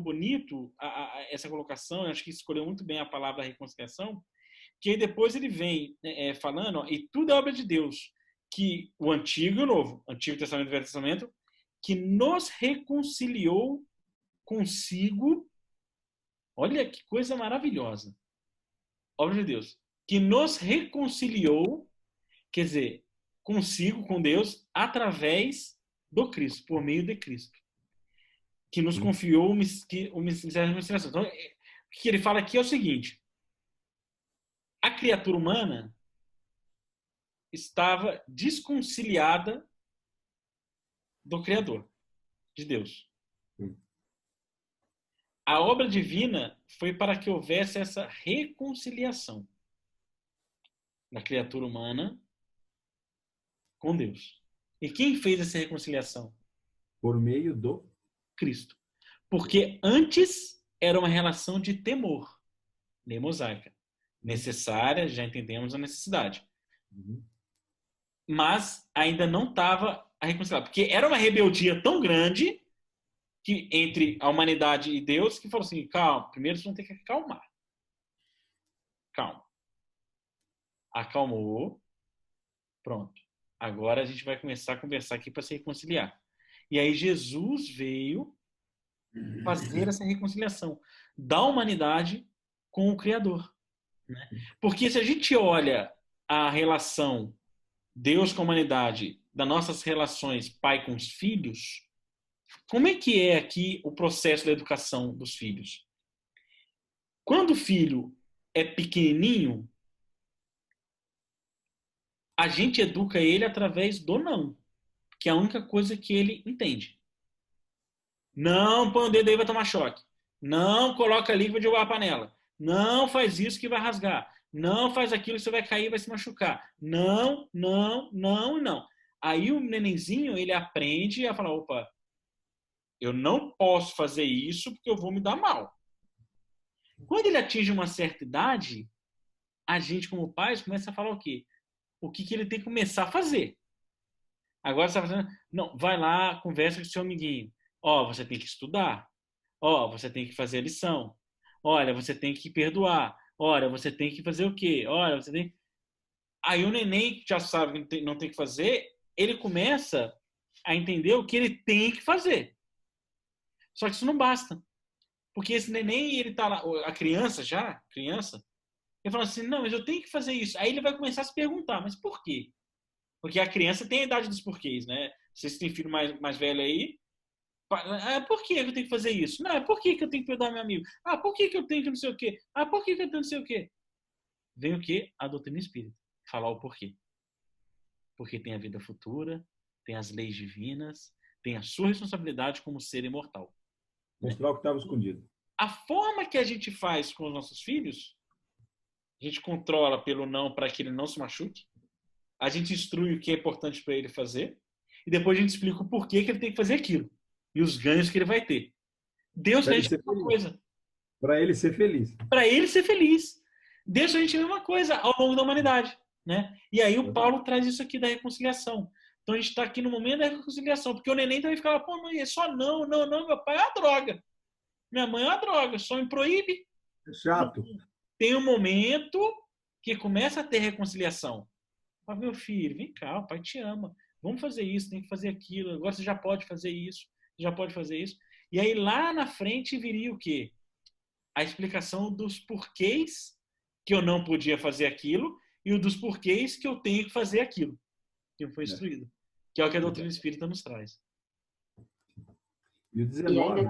bonito essa colocação. Eu acho que escolheu muito bem a palavra reconciliação, que aí depois ele vem falando, e tudo é obra de Deus, que o Antigo e o Novo, Antigo Testamento e Velho Testamento, que nos reconciliou consigo. Olha que coisa maravilhosa. Obra de Deus. Que nos reconciliou, quer dizer, consigo, com Deus, através do Cristo, por meio de Cristo, que nos confiou o mistério da reconciliação. Então, o que ele fala aqui é o seguinte: a criatura humana estava desconciliada do Criador, de Deus. A obra divina foi para que houvesse essa reconciliação da criatura humana com Deus. E quem fez essa reconciliação? Por meio do Cristo. Porque antes era uma relação de temor, lei mosaica. Necessária, já entendemos a necessidade. Mas ainda não estava a reconciliar. Porque era uma rebeldia tão grande que entre a humanidade e Deus que falou assim, calma, primeiro vocês vão ter que acalmar. Calma. Acalmou. Pronto. Agora a gente vai começar a conversar aqui para se reconciliar. E aí Jesus veio fazer essa reconciliação da humanidade com o Criador. Né? Porque se a gente olha a relação Deus com a humanidade, das nossas relações pai com os filhos, como é que é aqui o processo da educação dos filhos? Quando o filho é pequenininho, a gente educa ele através do não. que é a única coisa que ele entende. Não põe o dedo aí, vai tomar choque. Não coloca ali que vai derrubar a panela. Não faz isso que vai rasgar. Não faz aquilo que você vai cair e vai se machucar. Não, não, não, não. Aí o nenenzinho, ele aprende a falar, opa, eu não posso fazer isso porque eu vou me dar mal. Quando ele atinge uma certa idade, a gente, como pais, começa a falar o quê? O que ele tem que começar a fazer. Agora você está fazendo... Não, vai lá, conversa com o seu amiguinho. Ó, você tem que estudar. Ó, você tem que fazer a lição. Olha, você tem que perdoar. Olha, você tem que fazer o quê? Olha, você tem... Aí o neném já sabe que não tem que fazer, ele começa a entender o que ele tem que fazer. Só que isso não basta. Porque esse neném, ele tá lá, a criança, ele fala assim, não, mas eu tenho que fazer isso. Aí ele vai começar a se perguntar, mas por quê? Porque a criança tem a idade dos porquês, né? Vocês têm filho mais velho aí, por que eu tenho que fazer isso? Não, por que eu tenho que perdoar meu amigo? Por que eu tenho que não sei o quê? Por que eu tenho que não sei o quê? Vem o quê? A doutrina espírita. Falar o porquê. Porque tem a vida futura, tem as leis divinas, tem a sua responsabilidade como ser imortal. Mostrar o que estava escondido. A forma que a gente faz com os nossos filhos, a gente controla pelo não para que ele não se machuque, a gente instrui o que é importante para ele fazer, e depois a gente explica o porquê que ele tem que fazer aquilo, e os ganhos que ele vai ter. Deus quer a gente a mesma coisa. Para ele ser feliz. Para ele ser feliz. Deus quer a gente a mesma coisa ao longo da humanidade. Né? E aí o Paulo traz isso aqui da reconciliação. Então a gente está aqui no momento da reconciliação, porque o neném também ficava, pô, mãe, é só não, meu pai é uma droga. Minha mãe é uma droga, só me proíbe. É chato. Tem um momento que começa a ter reconciliação. Fala, meu filho, vem cá, o pai te ama. Vamos fazer isso, tem que fazer aquilo. Agora você já pode fazer isso, já pode fazer isso. E aí lá na frente viria o quê? A explicação dos porquês que eu não podia fazer aquilo e o dos porquês que eu tenho que fazer aquilo que foi instruído. Que é o que a doutrina espírita nos traz. E o 19...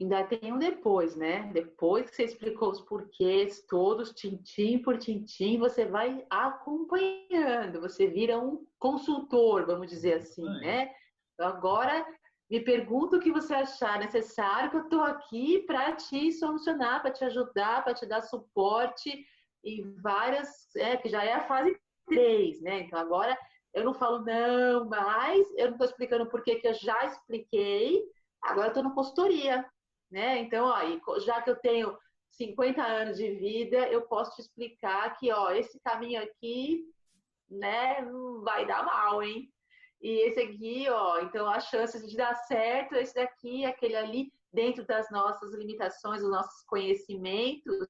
ainda tem um depois, né? Depois que você explicou os porquês todos, tintim por tintim, você vai acompanhando, você vira um consultor, vamos dizer assim, né? Então, agora, me pergunta o que você achar necessário, que eu estou aqui para te solucionar, para te ajudar, para te dar suporte e várias, que já é a fase 3, né? Então, agora eu não falo não, mas eu não estou explicando por que eu já expliquei, agora eu estou na consultoria, né? Então, ó, já que eu tenho 50 anos de vida, eu posso te explicar que, ó, esse caminho aqui, né, vai dar mal, hein? E esse aqui, ó, então as chances de dar certo, esse daqui, aquele ali, dentro das nossas limitações, dos nossos conhecimentos,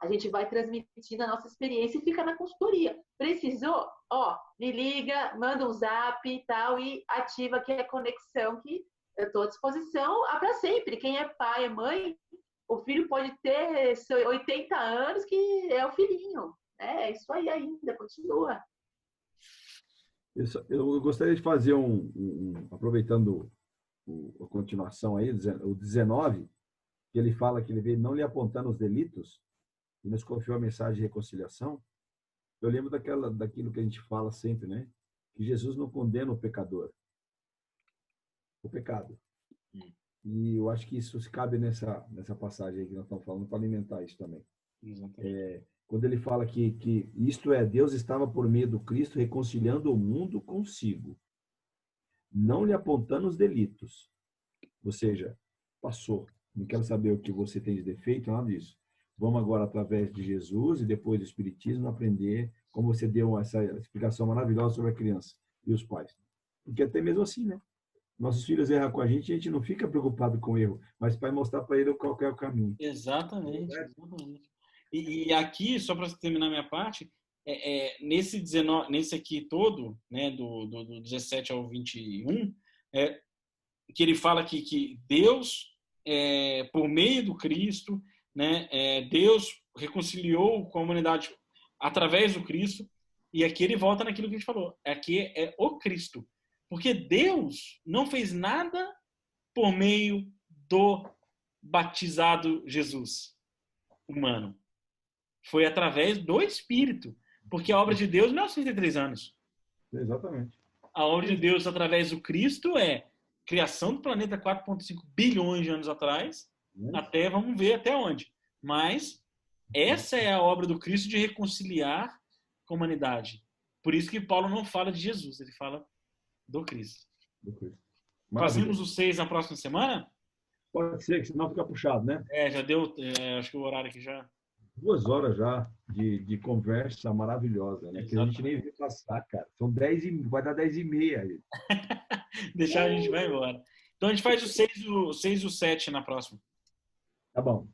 a gente vai transmitindo a nossa experiência e fica na consultoria. Precisou? Ó, me liga, manda um zap e tal, e ativa aqui a conexão que eu estou à disposição para sempre. Quem é pai, é mãe, o filho pode ter 80 anos que é o filhinho. É isso aí ainda, continua. Eu gostaria de fazer aproveitando a continuação aí, o 19, que ele fala que ele veio não lhe apontando os delitos e nos confiou a mensagem de reconciliação. Eu lembro daquilo que a gente fala sempre, né? Que Jesus não condena o pecador, o pecado. E eu acho que isso cabe nessa passagem aí que nós estamos falando, para alimentar isso também. Quando ele fala que isto é, Deus estava por meio do Cristo reconciliando o mundo consigo, não lhe apontando os delitos. Ou seja, passou. Não quero saber o que você tem de defeito, nada disso. Vamos agora, através de Jesus e depois do Espiritismo, aprender como você deu essa explicação maravilhosa sobre a criança e os pais. Porque até mesmo assim, né? Nossos filhos erram com a gente não fica preocupado com o erro, mas para mostrar para ele qual é o caminho. Exatamente. E aqui, só para terminar minha parte, nesse 19, nesse aqui todo, né, do 17 ao 21, que ele fala que Deus, por meio do Cristo, né, Deus reconciliou com a humanidade através do Cristo, e aqui ele volta naquilo que a gente falou. Aqui é o Cristo. Porque Deus não fez nada por meio do batizado Jesus humano. Foi através do Espírito. Porque a obra de Deus não é aos 33 anos. Exatamente. A obra de Deus através do Cristo é criação do planeta 4,5 bilhões de anos atrás, até, vamos ver até onde. Mas essa é a obra do Cristo de reconciliar com a humanidade. Por isso que Paulo não fala de Jesus, ele fala do Cristo. Fazemos os 6 na próxima semana? Pode ser, que senão fica puxado, né? Já deu, acho que o horário aqui já... 2 horas já de conversa maravilhosa, né? Que a gente nem viu passar, cara. São 10 vai dar 10h30 aí. Deixar a gente vai embora. Então a gente faz o 6 e o 7 na próxima. Tá bom.